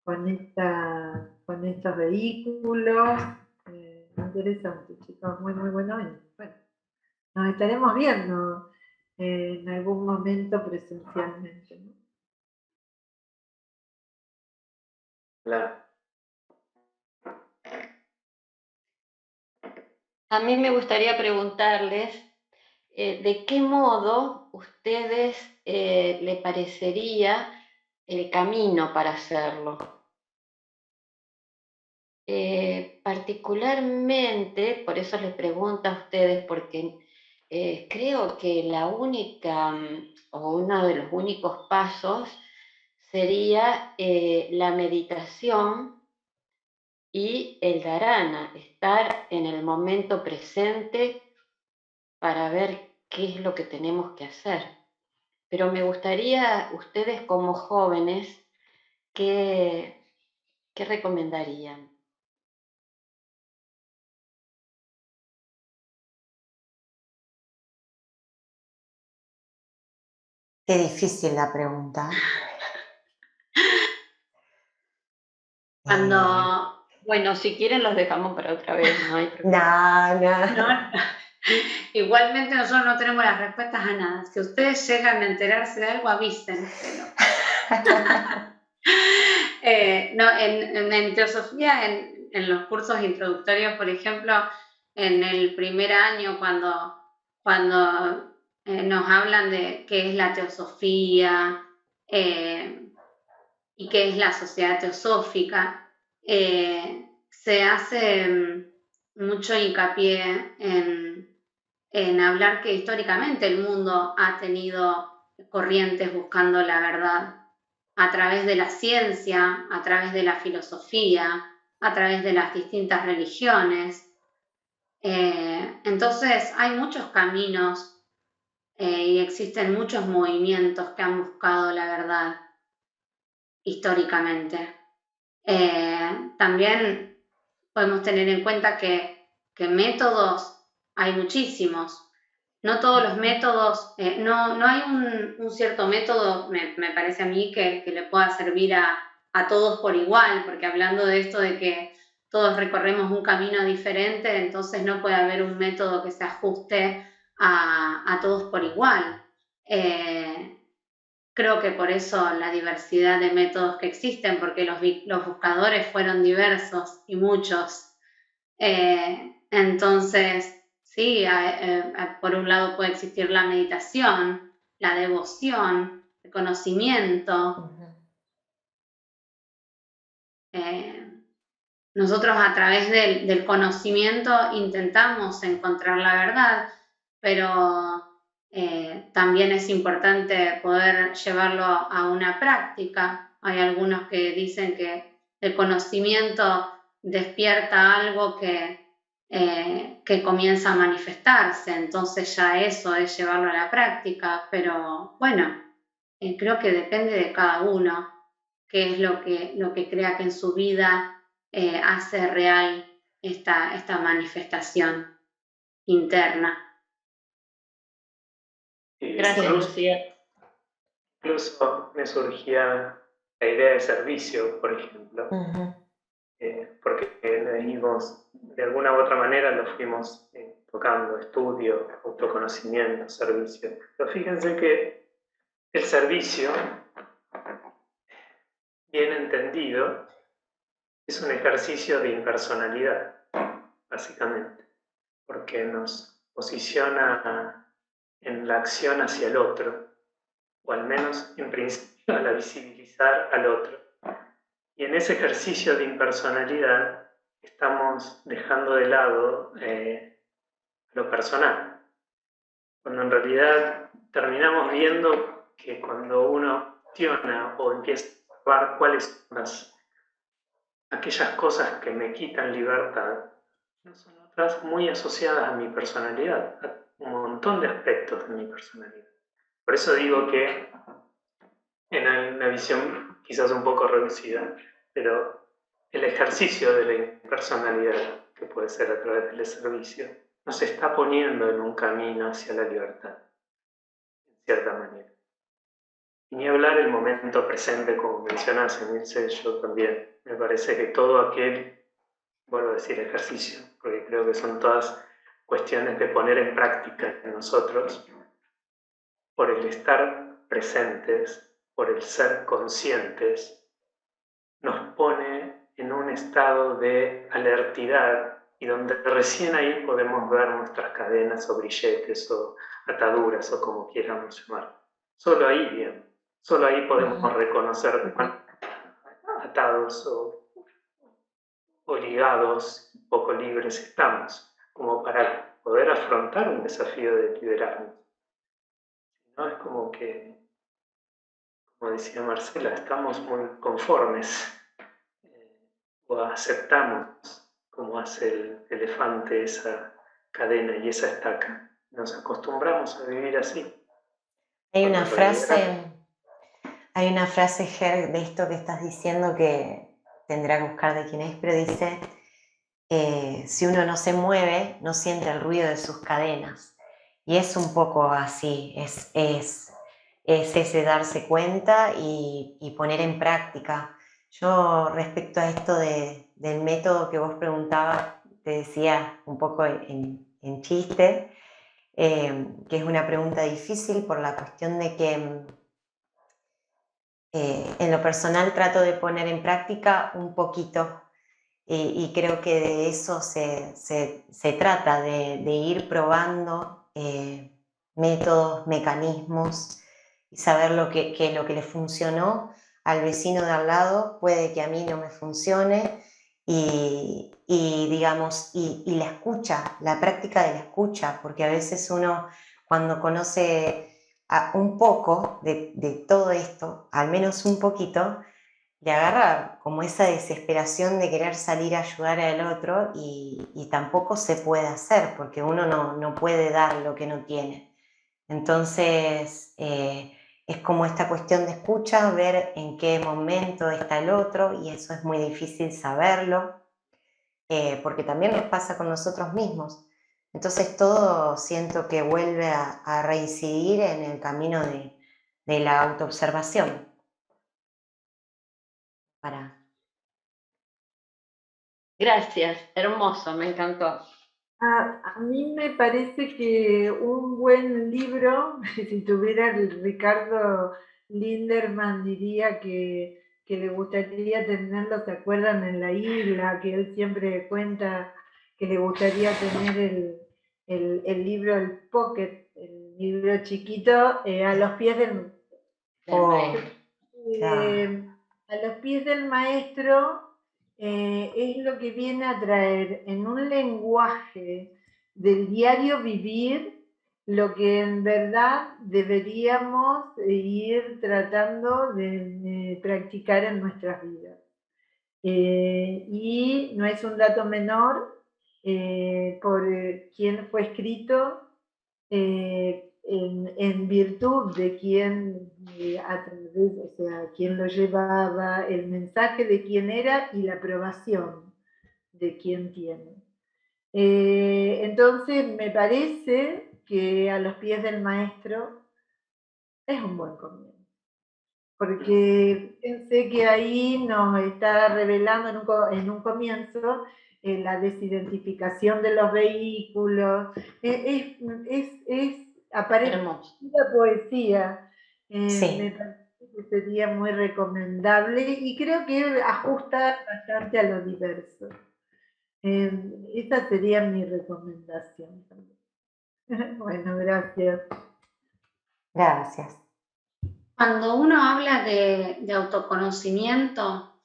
con estos vehículos. Interesante, chicos, muy, muy bueno. Y, bueno, nos estaremos viendo en algún momento presencialmente, ¿no? Claro. A mí me gustaría preguntarles de qué modo ustedes le parecería el camino para hacerlo. Particularmente, por eso les pregunto a ustedes, porque creo que la única o uno de los únicos pasos sería la meditación y el dharana, estar en el momento presente para ver qué es lo que tenemos que hacer. Pero me gustaría, ustedes como jóvenes, ¿qué recomendarían? Qué difícil la pregunta. Bueno, si quieren los dejamos para otra vez, no hay problema. No. Igualmente nosotros no tenemos las respuestas a nada. Si ustedes llegan a enterarse de algo, avísenselo. No, en teosofía, en los cursos introductorios, por ejemplo, en el primer año, cuando nos hablan de qué es la teosofía y qué es la sociedad teosófica, se hace mucho hincapié en hablar que históricamente el mundo ha tenido corrientes buscando la verdad a través de la ciencia, a través de la filosofía, a través de las distintas religiones. Entonces hay muchos caminos y existen muchos movimientos que han buscado la verdad históricamente. También podemos tener en cuenta que métodos hay muchísimos. No todos los métodos, no hay un cierto método, me parece a mí, que le pueda servir a todos por igual, porque hablando de esto de que todos recorremos un camino diferente, entonces no puede haber un método que se ajuste a todos por igual. Creo que por eso la diversidad de métodos que existen, porque los buscadores fueron diversos y muchos. Entonces, sí, por un lado puede existir la meditación, la devoción, el conocimiento. Nosotros a través del conocimiento intentamos encontrar la verdad, pero también es importante poder llevarlo a una práctica. Hay algunos que dicen que el conocimiento despierta algo que comienza a manifestarse, entonces ya eso es llevarlo a la práctica, pero bueno, creo que depende de cada uno qué es lo que crea que en su vida hace real esta manifestación interna. Gracias, Lucía. Incluso me surgía la idea de servicio, por ejemplo, porque venimos, de alguna u otra manera lo fuimos tocando, estudio, autoconocimiento, servicio. Pero fíjense que el servicio, bien entendido, es un ejercicio de impersonalidad, básicamente, porque nos posiciona en la acción hacia el otro, o al menos en principio a visibilizar al otro. Y en ese ejercicio de impersonalidad estamos dejando de lado lo personal. Cuando en realidad terminamos viendo que cuando uno cuestiona o empieza a observar cuáles son aquellas cosas que me quitan libertad, no son otras muy asociadas a mi personalidad, a un montón de aspectos de mi personalidad. Por eso digo que en una visión quizás un poco reducida, pero el ejercicio de la personalidad, que puede ser a través del servicio, nos está poniendo en un camino hacia la libertad, en cierta manera. Y ni hablar el momento presente, como mencionas, Emilce, yo también. Me parece que todo aquel, vuelvo a decir ejercicio, porque creo que son todas cuestiones de poner en práctica en nosotros, por el estar presentes, por el ser conscientes, nos pone en un estado de alertidad y donde recién ahí podemos ver nuestras cadenas o grilletes o ataduras o como quieramos llamar. Solo ahí bien, solo ahí podemos reconocer cuán atados o ligados, poco libres estamos, como para poder afrontar un desafío de liberarnos. ¿No? Es como que, como decía Marcela, estamos muy conformes o aceptamos, como hace el elefante, esa cadena y esa estaca. Nos acostumbramos a vivir así. Hay una frase, Ger, de esto que estás diciendo que tendrá que buscar de quién es, pero dice, si uno no se mueve, no siente el ruido de sus cadenas. Y es un poco así, es ese darse cuenta y poner en práctica. Yo respecto a esto del método que vos preguntabas, te decía un poco en chiste, que es una pregunta difícil por la cuestión de que en lo personal trato de poner en práctica un poquito y creo que de eso se trata, de ir probando métodos, mecanismos y saber lo que le funcionó al vecino de al lado puede que a mí no me funcione digamos, la escucha, la práctica de la escucha, porque a veces uno cuando conoce un poco de todo esto, al menos un poquito, le agarra como esa desesperación de querer salir a ayudar al otro y tampoco se puede hacer porque uno no puede dar lo que no tiene. Entonces es como esta cuestión de escucha, ver en qué momento está el otro y eso es muy difícil saberlo porque también nos pasa con nosotros mismos. Entonces todo siento que vuelve a reincidir en el camino de la autoobservación. Gracias, hermoso, me encantó. A mí me parece que un buen libro, si tuviera el Ricardo Linderman, diría que le gustaría tenerlo, ¿se acuerdan? En la isla, que él siempre cuenta que le gustaría tener el libro, el pocket, el libro chiquito, a los pies del Maestro. a los pies del maestro. Es lo que viene a traer en un lenguaje del diario vivir lo que en verdad deberíamos ir tratando de practicar en nuestras vidas. Y no es un dato menor por quien fue escrito, en virtud de quien, a través, o sea, quien lo llevaba, el mensaje de quién era y la aprobación de quien tiene. Entonces me parece que a los pies del maestro es un buen comienzo. Porque pensé que ahí nos está revelando en un comienzo la desidentificación de los vehículos. Aparece la poesía. Sí. Me parece que sería muy recomendable y creo que ajusta bastante a lo diverso. Esa sería mi recomendación también. Bueno, gracias. Gracias. Cuando uno habla de autoconocimiento,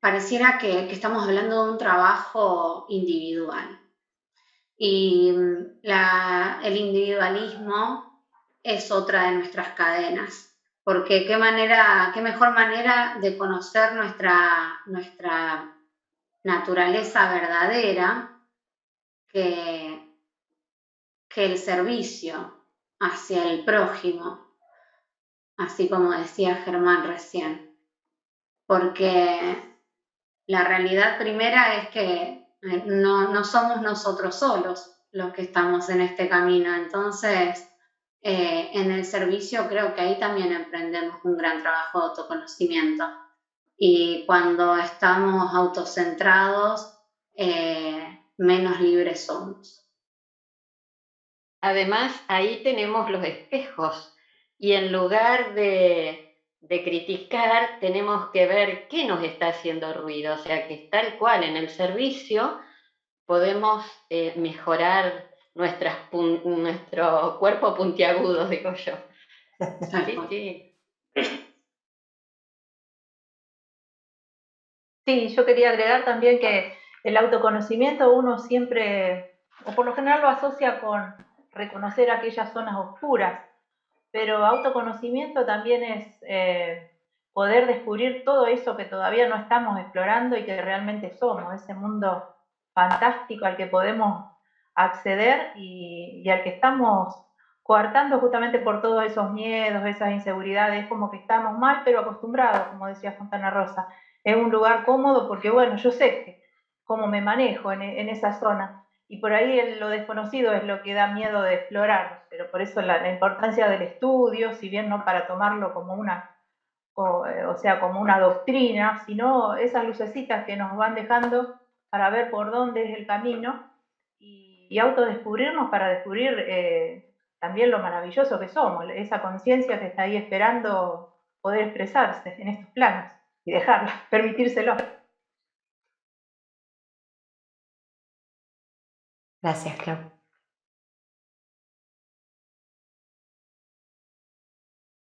pareciera que estamos hablando de un trabajo individual. Y el individualismo es otra de nuestras cadenas, porque qué mejor manera de conocer nuestra naturaleza verdadera que el servicio hacia el prójimo, así como decía Germán recién, porque la realidad primera es que no somos nosotros solos los que estamos en este camino, entonces en el servicio creo que ahí también emprendemos un gran trabajo de autoconocimiento, y cuando estamos autocentrados, menos libres somos. Además, ahí tenemos los espejos y en lugar de criticar, tenemos que ver qué nos está haciendo ruido. O sea, que tal cual en el servicio podemos mejorar nuestro cuerpo puntiagudo, digo yo. Sí. Sí, yo quería agregar también que el autoconocimiento uno siempre, o por lo general lo asocia con reconocer aquellas zonas oscuras, pero autoconocimiento también es poder descubrir todo eso que todavía no estamos explorando y que realmente somos, ese mundo fantástico al que podemos acceder y al que estamos coartando justamente por todos esos miedos, esas inseguridades, como que estamos mal pero acostumbrados, como decía Fontana Rosa. Es un lugar cómodo porque, bueno, yo sé cómo me manejo en esa zona. Y por ahí lo desconocido es lo que da miedo de explorar, pero por eso la importancia del estudio, si bien no para tomarlo como o sea, como una doctrina, sino esas lucecitas que nos van dejando para ver por dónde es el camino y autodescubrirnos para descubrir también lo maravilloso que somos, esa conciencia que está ahí esperando poder expresarse en estos planos y dejarla, permitírselo. Gracias, Clau.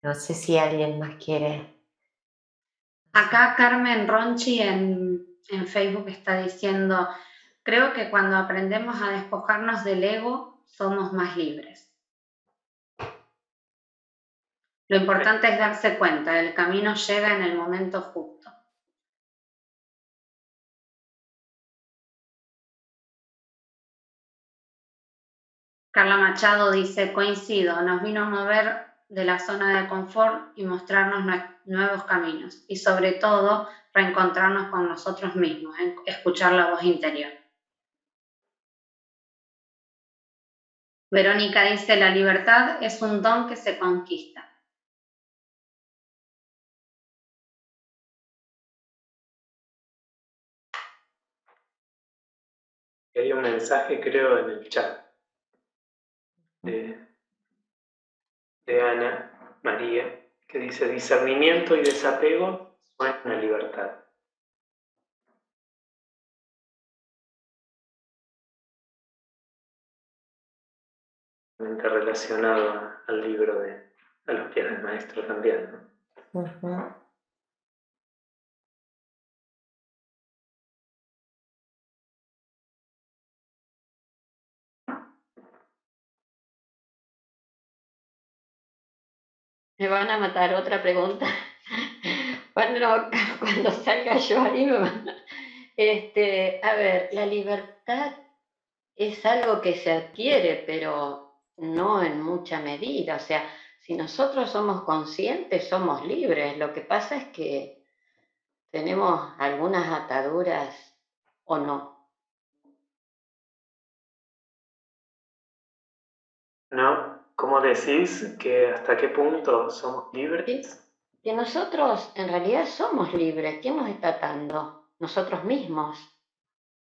No sé si alguien más quiere. Acá Carmen Ronchi en Facebook está diciendo, creo que cuando aprendemos a despojarnos del ego, somos más libres. Lo importante es darse cuenta, el camino llega en el momento justo. Carla Machado dice, coincido, nos vino a mover de la zona de confort y mostrarnos nuevos caminos y sobre todo reencontrarnos con nosotros mismos, escuchar la voz interior. Verónica dice, la libertad es un don que se conquista. Hay un mensaje, creo, en el chat de Ana María, que dice, discernimiento y desapego son una libertad. Relacionado al libro de A los pies del maestro también, ¿no? Uh-huh. Me van a matar, otra pregunta. Cuando salga yo ahí me van a... a ver, la libertad es algo que se adquiere, pero no en mucha medida. O sea, si nosotros somos conscientes, somos libres. Lo que pasa es que tenemos algunas ataduras o no. ¿No? ¿Cómo decís que hasta qué punto somos libres? Que nosotros en realidad somos libres. ¿Quién nos está atando? Nosotros mismos,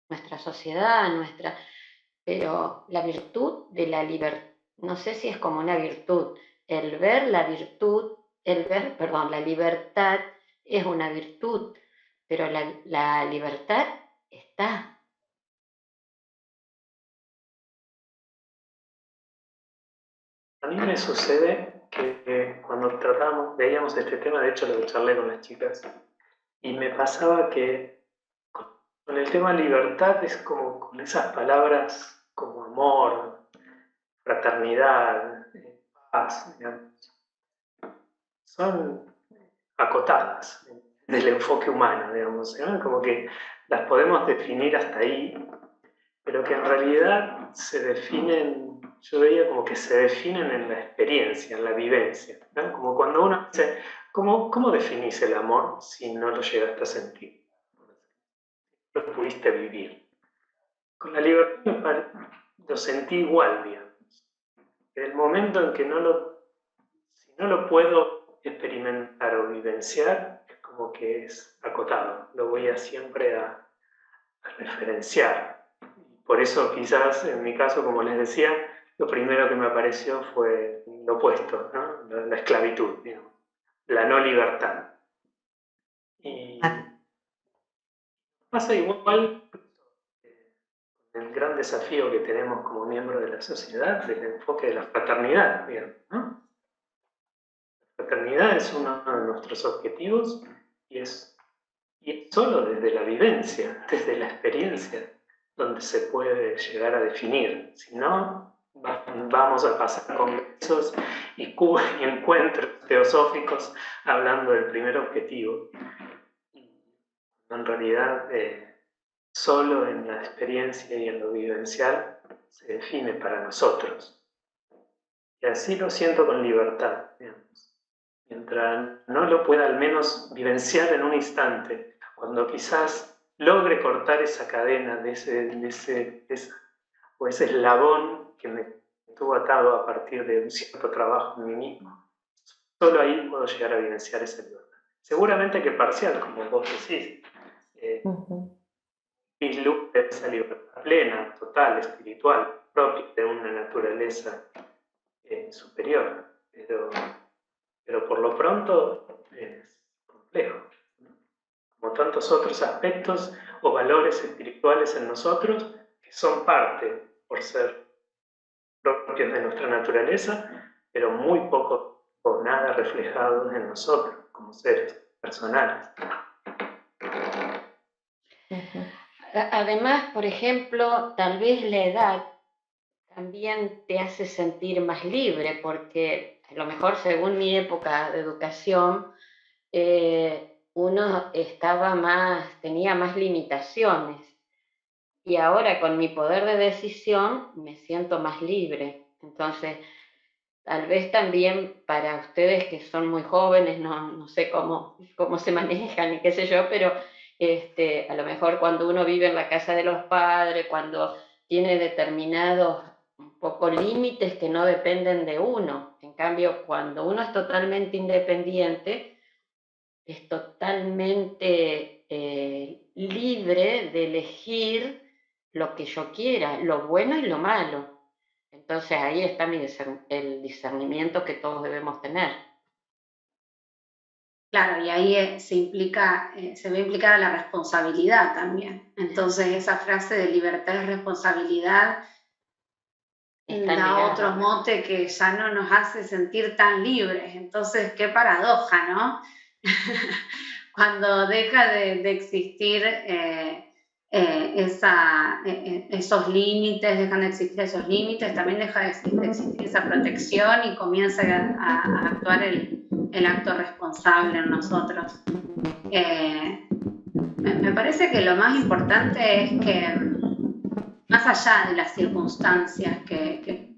nuestra sociedad, pero la virtud de la libertad, no sé si es como una virtud, la libertad es una virtud, pero la libertad está. A mí me sucede que cuando veíamos este tema, de hecho lo charlé con las chicas, y me pasaba que con el tema libertad es como con esas palabras como amor, fraternidad, paz, digamos, son acotadas del enfoque humano, digamos, ¿no? Como que las podemos definir hasta ahí, pero que en realidad se definen, yo veía como que se definen en la experiencia, en la vivencia, ¿no? Como cuando uno dice, ¿cómo definís el amor si no lo llegaste a sentir? Lo pudiste vivir. Con la libertad lo sentí igual, digamos. En el momento en que si no lo puedo experimentar o vivenciar, es como que es acotado, lo voy a siempre a referenciar. Por eso quizás en mi caso, como les decía, lo primero que me apareció fue lo opuesto, ¿no? La esclavitud, digamos, la no libertad. Y pasa igual con el gran desafío que tenemos como miembros de la sociedad del enfoque de la fraternidad, digamos, ¿no? La fraternidad es uno de nuestros objetivos y es solo desde la vivencia, desde la experiencia, donde se puede llegar a definir. Si no, vamos a pasar congresos y encuentros teosóficos hablando del primer objetivo. En realidad, solo en la experiencia y en lo vivencial se define para nosotros. Y así lo siento con libertad, digamos. Mientras no lo pueda al menos vivenciar en un instante, cuando quizás logre cortar esa cadena de ese eslabón que me estuvo atado a partir de un cierto trabajo en mí mismo, solo ahí puedo llegar a vivenciar esa libertad. Seguramente que parcial, como vos decís, vislumbra esa libertad plena, total, espiritual, propia de una naturaleza superior, pero por lo pronto es complejo, ¿no? Como tantos otros aspectos o valores espirituales en nosotros que son parte, por ser propios de nuestra naturaleza, pero muy poco o nada reflejados en nosotros como seres personales. Además, por ejemplo, tal vez la edad también te hace sentir más libre, porque a lo mejor según mi época de educación, uno tenía más limitaciones. Y ahora con mi poder de decisión me siento más libre. Entonces, tal vez también para ustedes que son muy jóvenes, no sé cómo se manejan y qué sé yo, pero a lo mejor cuando uno vive en la casa de los padres, cuando tiene determinados un poco límites que no dependen de uno. En cambio, cuando uno es totalmente independiente, es totalmente libre de elegir lo que yo quiera, lo bueno y lo malo. Entonces ahí está el discernimiento que todos debemos tener. Claro, y ahí se ve implicada la responsabilidad también. Entonces esa frase de libertad es responsabilidad da otro mote que ya no nos hace sentir tan libres. Entonces, qué paradoja, ¿no? Cuando deja de existir esos límites, dejan de existir esos límites, también deja de existir esa protección y comienza a actuar el acto responsable en nosotros. Me parece que lo más importante es que, más allá de las circunstancias que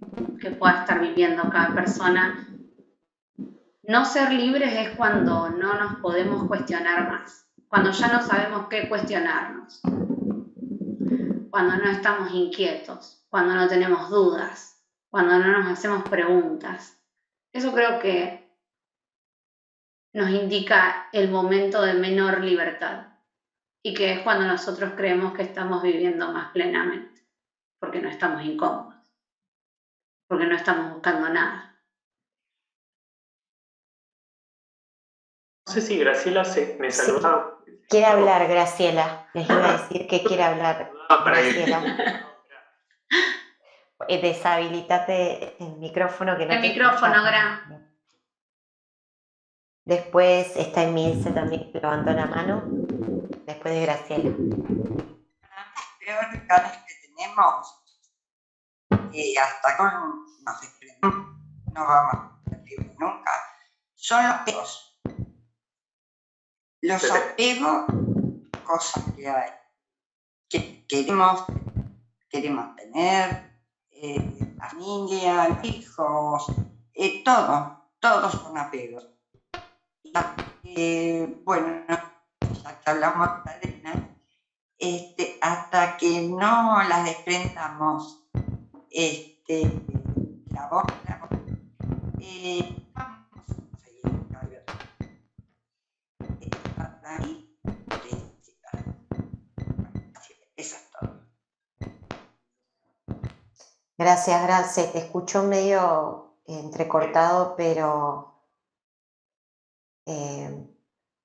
pueda estar viviendo cada persona, no ser libres es cuando no nos podemos cuestionar más, cuando ya no sabemos qué cuestionarnos, cuando no estamos inquietos, cuando no tenemos dudas, cuando no nos hacemos preguntas. Eso creo que nos indica el momento de menor libertad y que es cuando nosotros creemos que estamos viviendo más plenamente, porque no estamos incómodos, porque no estamos buscando nada. No sé si Graciela me saludaba. Sí. Quiere hablar, Graciela. Les iba a decir que quiere hablar, Graciela. Deshabilitate el micrófono. El micrófono, Gra. Después está Emilce también, que levantó la mano. Después de Graciela. Las peores caras que tenemos y hasta que nos desprendemos, no vamos a ser libres nunca, son los apegos. Los apegos, cosas que hay, que queremos tener, familia, hijos, todos son apegos. Bueno, ya que hablamos de cadenas, hasta que no las desprendamos, la voz, vamos a seguir caminando. Para mí, principal. Eso es todo. Gracias, Grace. Te escucho medio entrecortado, pero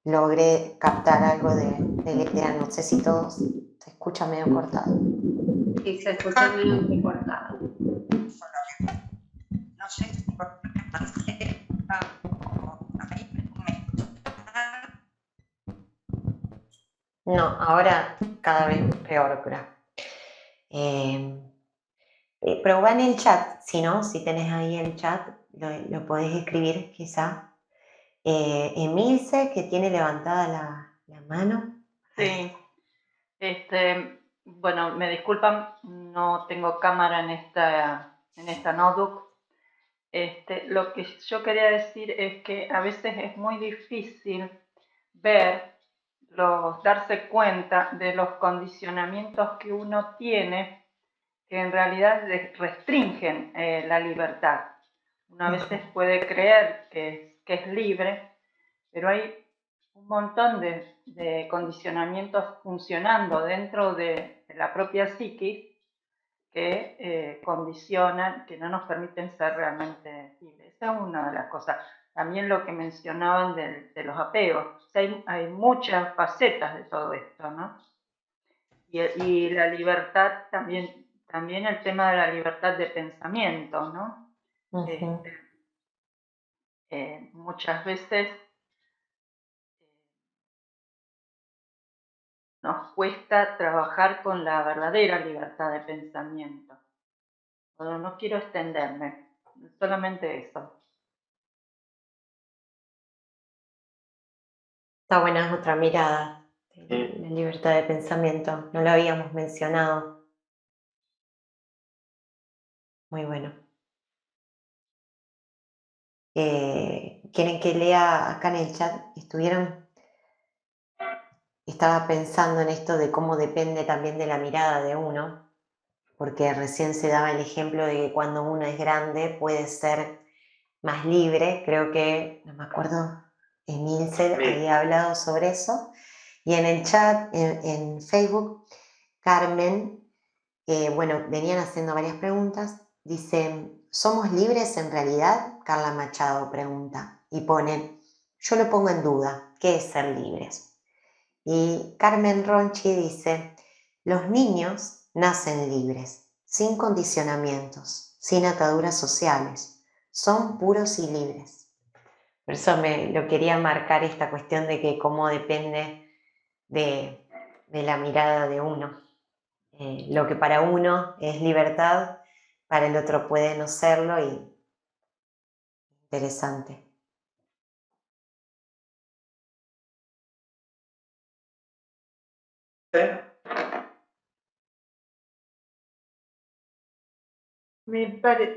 logré captar algo de la idea. No sé si todos se escucha medio cortado. Sí, se escucha medio entrecortado. No sé si por No, ahora cada vez peor, creo. Probá en el chat, si no, si tenés ahí el chat, lo podés escribir quizá. Emilce, que tiene levantada la mano. Sí, bueno, me disculpan, no tengo cámara en esta notebook. Lo que yo quería decir es que a veces es muy difícil darse cuenta de los condicionamientos que uno tiene que en realidad restringen la libertad. Uno a veces puede creer que es libre, pero hay un montón de condicionamientos funcionando dentro de la propia psiquis que condicionan, que no nos permiten ser realmente libres. Esa es una de las cosas. También lo que mencionaban de los apegos. O sea, hay muchas facetas de todo esto, ¿no? Y la libertad también el tema de la libertad de pensamiento, ¿no? Uh-huh. Muchas veces nos cuesta trabajar con la verdadera libertad de pensamiento. Bueno, no quiero extenderme, solamente eso. Está buena, es otra mirada de la libertad de pensamiento. No lo habíamos mencionado. Muy bueno. ¿Quieren que lea acá en el chat? Estaba pensando en esto de cómo depende también de la mirada de uno, porque recién se daba el ejemplo de que cuando uno es grande puede ser más libre. Creo que, no me acuerdo, Emilce había hablado sobre eso. Y en el chat, en Facebook, Carmen, bueno, venían haciendo varias preguntas. Dicen, ¿somos libres en realidad? Carla Machado pregunta. Y ponen, yo lo pongo en duda, ¿qué es ser libres? Y Carmen Ronchi dice, los niños nacen libres, sin condicionamientos, sin ataduras sociales, son puros y libres. Por eso lo quería marcar esta cuestión de que cómo depende de la mirada de uno. Lo que para uno es libertad, para el otro puede no serlo, y interesante.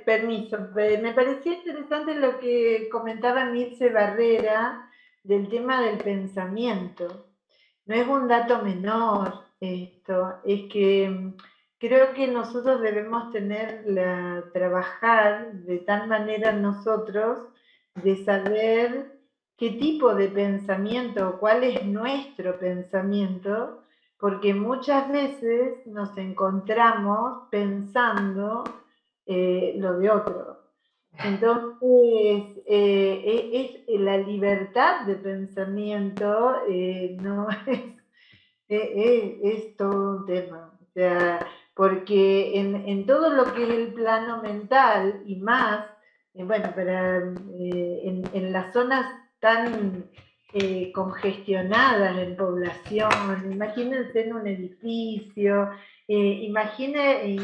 Permiso, me pareció interesante lo que comentaba Mirce Barrera del tema del pensamiento. No es un dato menor esto, es que creo que nosotros debemos trabajar de tal manera nosotros de saber qué tipo de pensamiento, cuál es nuestro pensamiento, porque muchas veces nos encontramos pensando lo de otro. Entonces, la libertad de pensamiento no es todo un tema. O sea, porque en todo lo que es el plano mental y más, bueno, en las zonas tan congestionadas en población. Imagínense en un edificio, imaginemos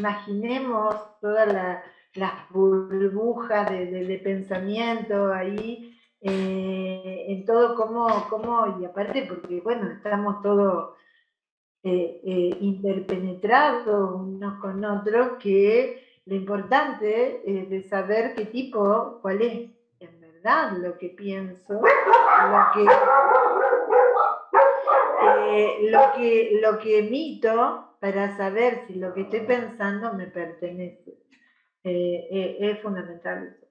todas las burbujas de pensamiento ahí, en todo cómo, y aparte porque, bueno, estamos todos interpenetrados unos con otros, que lo importante es de saber qué tipo, cuál es en verdad lo que pienso, lo que emito, para saber si lo que estoy pensando me pertenece. Es fundamental eso.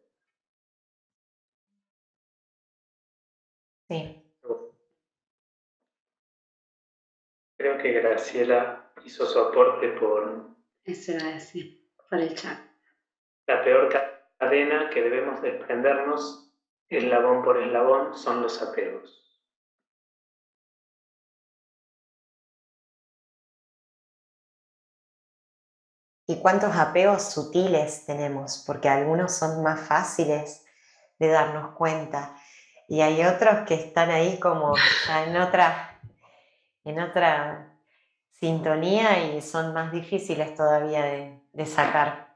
Sí. Creo que Graciela hizo su aporte por Eso iba a decir, por el chat. la peor cadena que debemos desprendernos, eslabón por eslabón, son los apegos. ¿Y cuántos apegos sutiles tenemos? Porque algunos son más fáciles de darnos cuenta y hay otros que están ahí como ya en otra sintonía y son más difíciles todavía de sacar.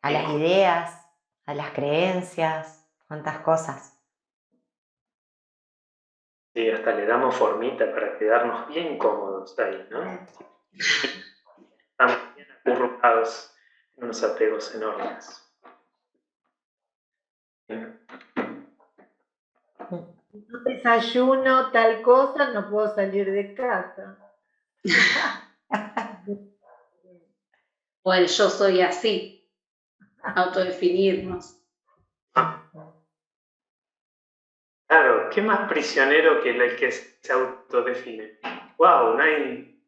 A las ideas, a las creencias, cuántas cosas. Sí, hasta le damos formita para quedarnos bien cómodos ahí, ¿no? Estamos bien acurrucados en unos apegos enormes. No desayuno tal cosa, no puedo salir de casa. O el yo soy así, autodefinirnos. Claro, ¿qué más prisionero que el que se autodefine? ¡Wow! No hay...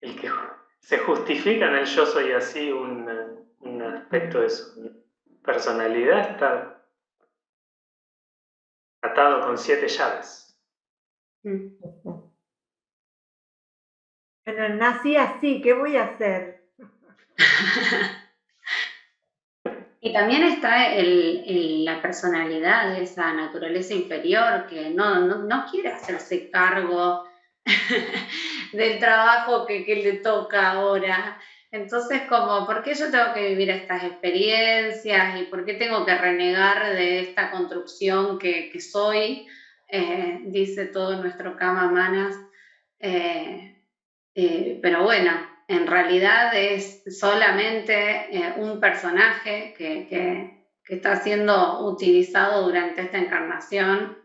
El que se justifica en el yo soy así, un aspecto de su personalidad está atado con 7 llaves. Bueno, nací así, ¿qué voy a hacer? Y también está la personalidad de esa naturaleza inferior que no quiere hacerse cargo del trabajo que le toca ahora. Entonces, como, ¿por qué yo tengo que vivir estas experiencias? ¿Y por qué tengo que renegar de esta construcción que soy? Dice todo nuestro Kama Manas. Pero bueno, en realidad es solamente un personaje que está siendo utilizado durante esta encarnación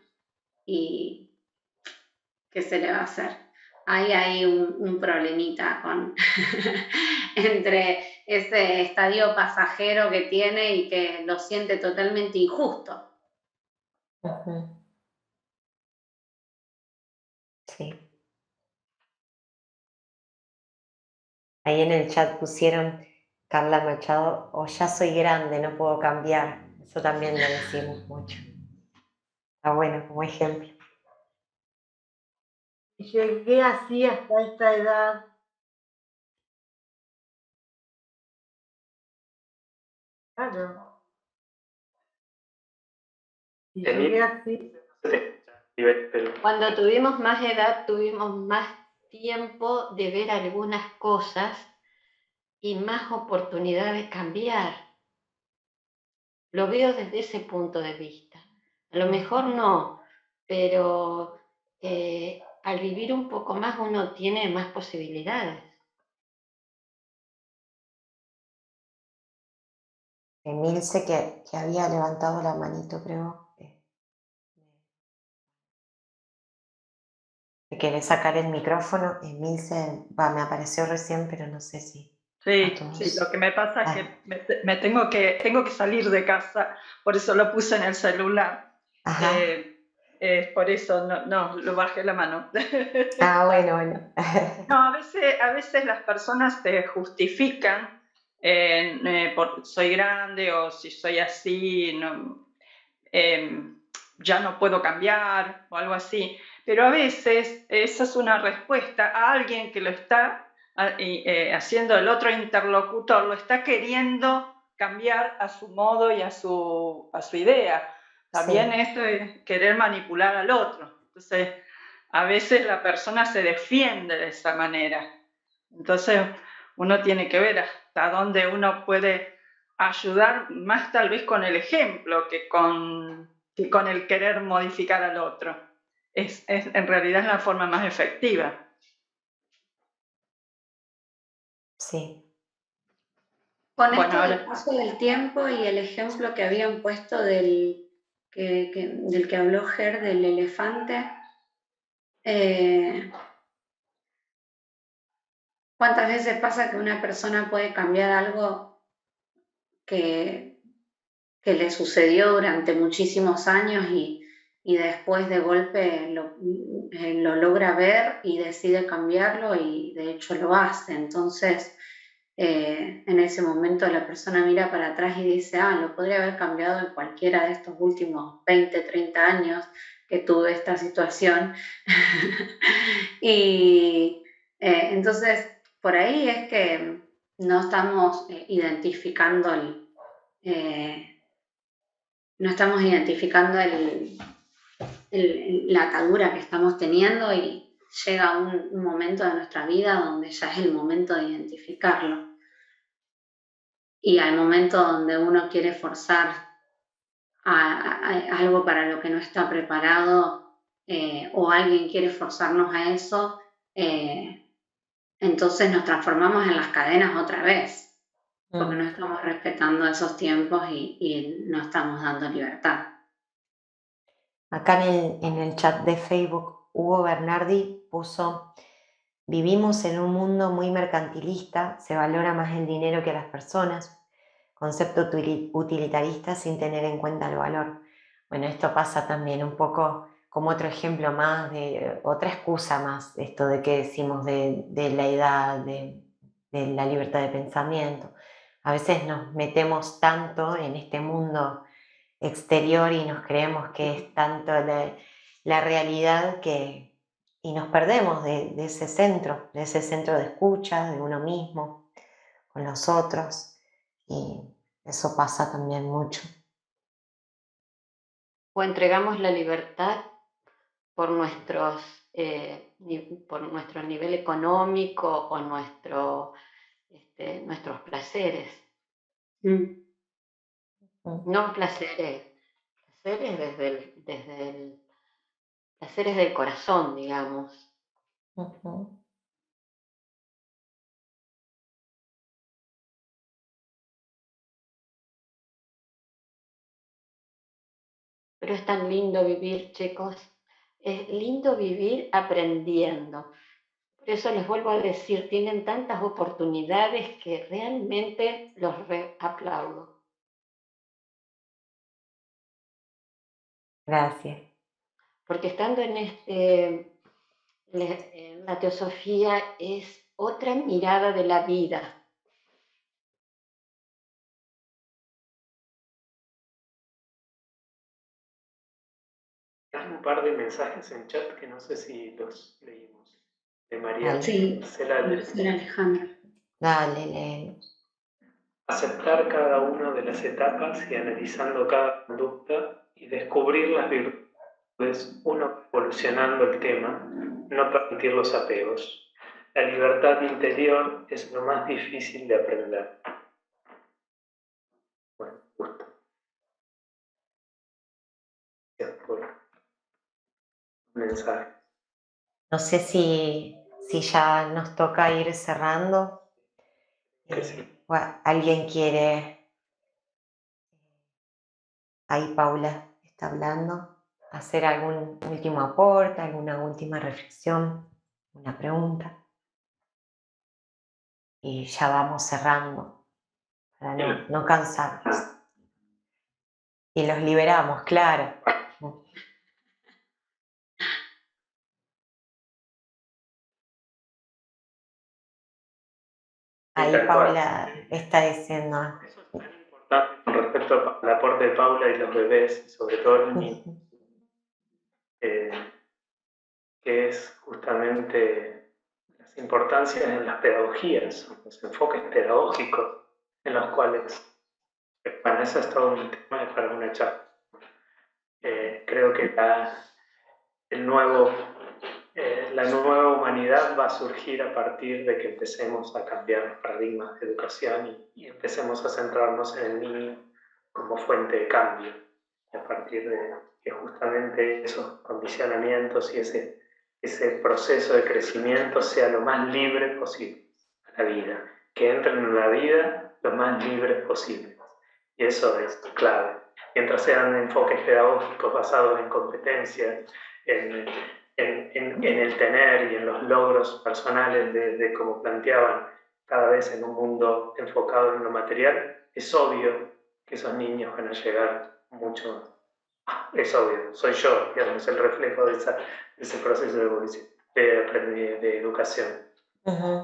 y ¿qué se le va a hacer? Ahí hay un problemita entre ese estadio pasajero que tiene y que lo siente totalmente injusto. Sí. Ahí en el chat pusieron Carla Machado, o ya soy grande, no puedo cambiar. Eso también lo decimos mucho. Está bueno como ejemplo. Llegué así hasta esta edad. Claro. Y llegué así. Cuando tuvimos más edad, tuvimos más tiempo de ver algunas cosas y más oportunidad de cambiar. Lo veo desde ese punto de vista. A lo mejor no, pero al vivir un poco más uno tiene más posibilidades. Emilce que había levantado la manito, creo. Que querés sacar el micrófono. Emilce, me apareció recién, pero no sé si... Sí, lo que me pasa es que me tengo que salir de casa, por eso lo puse en el celular. Por eso no, lo bajé la mano. Bueno. No, a veces las personas se justifican por soy grande o si soy así, ya no puedo cambiar o algo así. Pero a veces esa es una respuesta a alguien que lo está haciendo, el otro interlocutor lo está queriendo cambiar a su modo y a su idea. También esto es querer manipular al otro. Entonces, a veces la persona se defiende de esa manera. Entonces, uno tiene que ver hasta dónde uno puede ayudar, más tal vez con el ejemplo que con el querer modificar al otro. En realidad es la forma más efectiva. Sí. Con esto del paso del tiempo y el ejemplo que habían puesto del que habló Ger, del elefante, ¿cuántas veces pasa que una persona puede cambiar algo que le sucedió durante muchísimos años y después de golpe lo logra ver y decide cambiarlo y de hecho lo hace? Entonces, en ese momento la persona mira para atrás y dice, lo podría haber cambiado en cualquiera de estos últimos 20, 30 años que tuve esta situación. Y entonces, por ahí es que no estamos identificando la atadura que estamos teniendo, y llega un momento de nuestra vida donde ya es el momento de identificarlo. Y al momento donde uno quiere forzar a algo para lo que no está preparado, o alguien quiere forzarnos a eso, entonces nos transformamos en las cadenas otra vez, porque no estamos respetando esos tiempos y no estamos dando libertad. Acá en el chat de Facebook, Hugo Bernardi puso: vivimos en un mundo muy mercantilista, se valora más el dinero que a las personas, concepto utilitarista sin tener en cuenta el valor. Bueno, esto pasa también un poco como otro ejemplo más, de otra excusa más, esto de que decimos de la edad, de la libertad de pensamiento. A veces nos metemos tanto en este mundo exterior y nos creemos que es tanto la realidad y nos perdemos de ese centro de escucha de uno mismo, con los otros, y eso pasa también mucho. O entregamos la libertad por nuestro nivel económico o nuestros placeres. No placeres placeres del corazón, digamos. Pero es tan lindo vivir, chicos. Es lindo vivir aprendiendo. Por eso les vuelvo a decir, tienen tantas oportunidades que realmente los aplaudo. Gracias. Porque estando en la teosofía es otra mirada de la vida. Hay un par de mensajes en chat que no sé si los leímos. De María Marcela Alejandra. Dale, léelos. Aceptar cada una de las etapas y analizando cada conducta y descubrir las virtudes, uno evolucionando el tema, no permitir los apegos. La libertad interior es lo más difícil de aprender. Bueno, justo. Gracias por el mensaje. No sé si ya nos toca ir cerrando. Sí. ¿Alguien quiere? Ahí Paula está hablando. ¿Hacer algún último aporte, alguna última reflexión, una pregunta? Y ya vamos cerrando para no cansarnos. Y los liberamos, claro. Ahí Paula está diciendo. Eso es tan importante con respecto al aporte de Paula y los bebés, y sobre todo los niños, que es justamente las importancias en las pedagogías, los enfoques pedagógicos en los cuales, bueno, eso es todo un tema para una charla. creo que la nueva humanidad va a surgir a partir de que empecemos a cambiar los paradigmas de educación y empecemos a centrarnos en el niño como fuente de cambio. Y a partir de que justamente esos condicionamientos y ese proceso de crecimiento sea lo más libre posible a la vida, que entren en la vida lo más libres posible. Y eso es clave. Mientras sean enfoques pedagógicos basados en competencias, en el tener y en los logros personales de como planteaban, cada vez en un mundo enfocado en lo material, es obvio que esos niños van a llegar mucho. Es obvio, soy yo, digamos, el reflejo de ese proceso de evolución, de educación.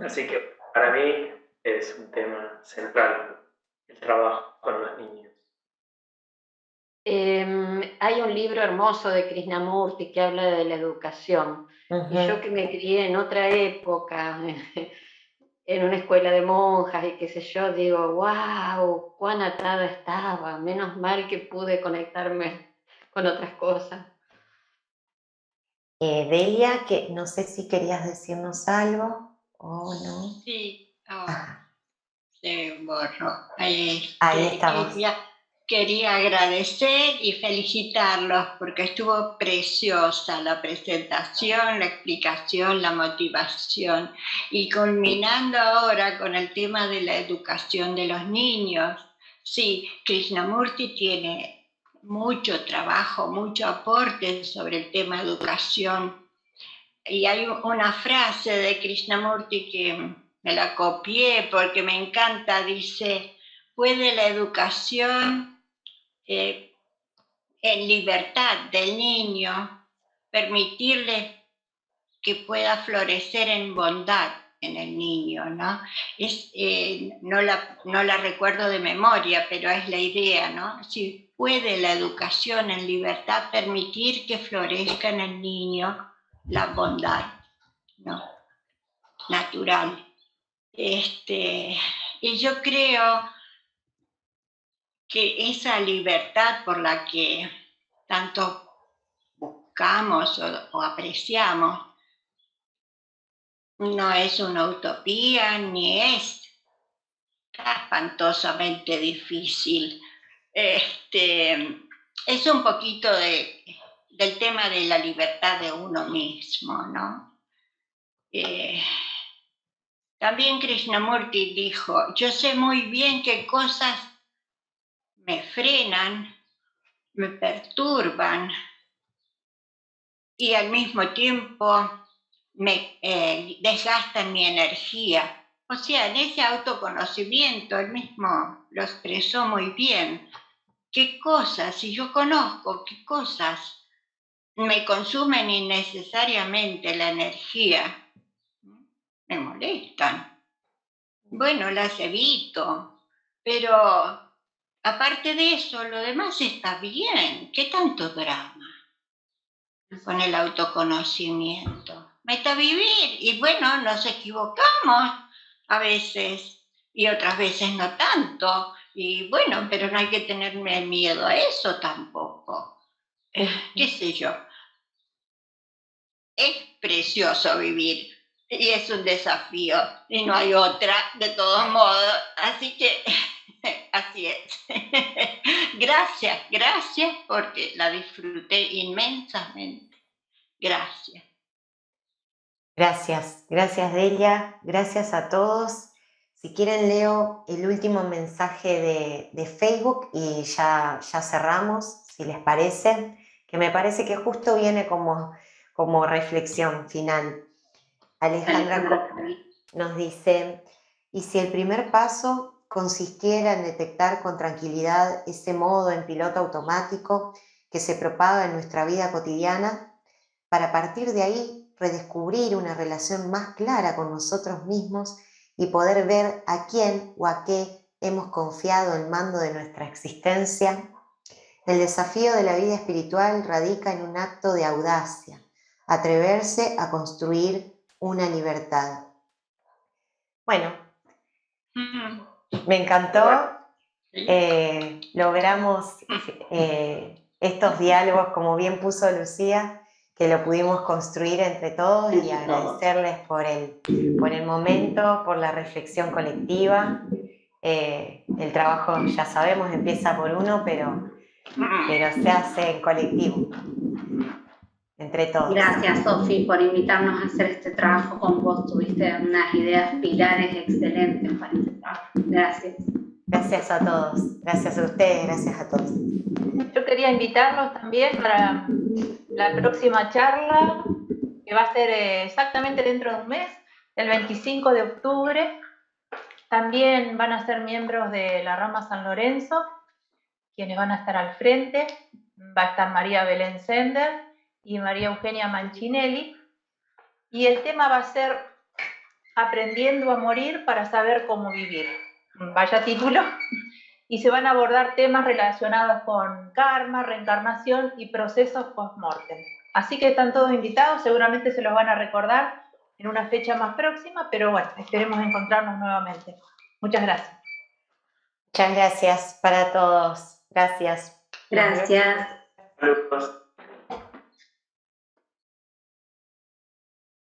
Así que para mí es un tema central el trabajo con los niños. Hay un libro hermoso de Krishnamurti que habla de la educación. Y yo que me crié en otra época, en una escuela de monjas y qué sé yo, digo, wow, cuán atada estaba, menos mal que pude conectarme con otras cosas. Delia, que no sé si querías decirnos algo o no. Sí, se borró. Ahí estamos. Quería agradecer y felicitarlos porque estuvo preciosa la presentación, la explicación, la motivación y culminando ahora con el tema de la educación de los niños. Sí, Krishnamurti tiene mucho trabajo, mucho aporte sobre el tema de educación. Y hay una frase de Krishnamurti que me la copié porque me encanta, dice, ¿puede la educación en libertad del niño permitirle que pueda florecer en bondad en el niño, ¿no? No la recuerdo de memoria, pero es la idea, ¿no? Si puede la educación en libertad permitir que florezca en el niño la bondad, ¿no? Natural. Y yo creo que esa libertad por la que tanto buscamos o apreciamos no es una utopía ni es espantosamente difícil. Es un poquito del tema de la libertad de uno mismo, ¿no? También Krishnamurti dijo, yo sé muy bien qué cosas me frenan, me perturban y al mismo tiempo me desgastan mi energía. O sea, en ese autoconocimiento él mismo lo expresó muy bien. ¿Qué cosas, si yo conozco qué cosas me consumen innecesariamente la energía, me molestan? Bueno, las evito, pero aparte de eso, lo demás está bien. ¿Qué tanto drama con el autoconocimiento? Meta vivir y bueno, nos equivocamos a veces y otras veces no tanto. Y bueno, pero no hay que tenerme miedo a eso tampoco. ¿Qué sé yo? Es precioso vivir y es un desafío y no hay otra de todos modos. Así que así es. Gracias porque la disfruté inmensamente. Gracias. Gracias Delia, gracias a todos. Si quieren leo el último mensaje de Facebook y ya cerramos, si les parece, que me parece que justo viene como reflexión final. Alejandra nos dice, ¿y si el primer paso consistiera en detectar con tranquilidad ese modo en piloto automático que se propaga en nuestra vida cotidiana, para partir de ahí redescubrir una relación más clara con nosotros mismos y poder ver a quién o a qué hemos confiado el mando de nuestra existencia? El desafío de la vida espiritual radica en un acto de audacia, atreverse a construir una libertad. Bueno, me encantó. Logramos estos diálogos, como bien puso Lucía, que lo pudimos construir entre todos y agradecerles por el momento, por la reflexión colectiva. El trabajo, ya sabemos, empieza por uno, pero se hace en colectivo, entre todos. Gracias, Sofi, por invitarnos a hacer este trabajo con vos. Tuviste unas ideas pilares excelentes para este trabajo. Gracias. Gracias a todos. Gracias a ustedes, gracias a todos. Yo quería invitarlos también para la próxima charla, que va a ser exactamente dentro de un mes, el 25 de octubre. También van a ser miembros de la rama San Lorenzo, quienes van a estar al frente. Va a estar María Belén Sender y María Eugenia Manchinelli. Y el tema va a ser Aprendiendo a morir para saber cómo vivir. Vaya título. Y se van a abordar temas relacionados con karma, reencarnación y procesos post-mortem. Así que están todos invitados, seguramente se los van a recordar en una fecha más próxima, pero bueno, esperemos encontrarnos nuevamente. Muchas gracias. Muchas gracias para todos. Gracias. Gracias. Saludos.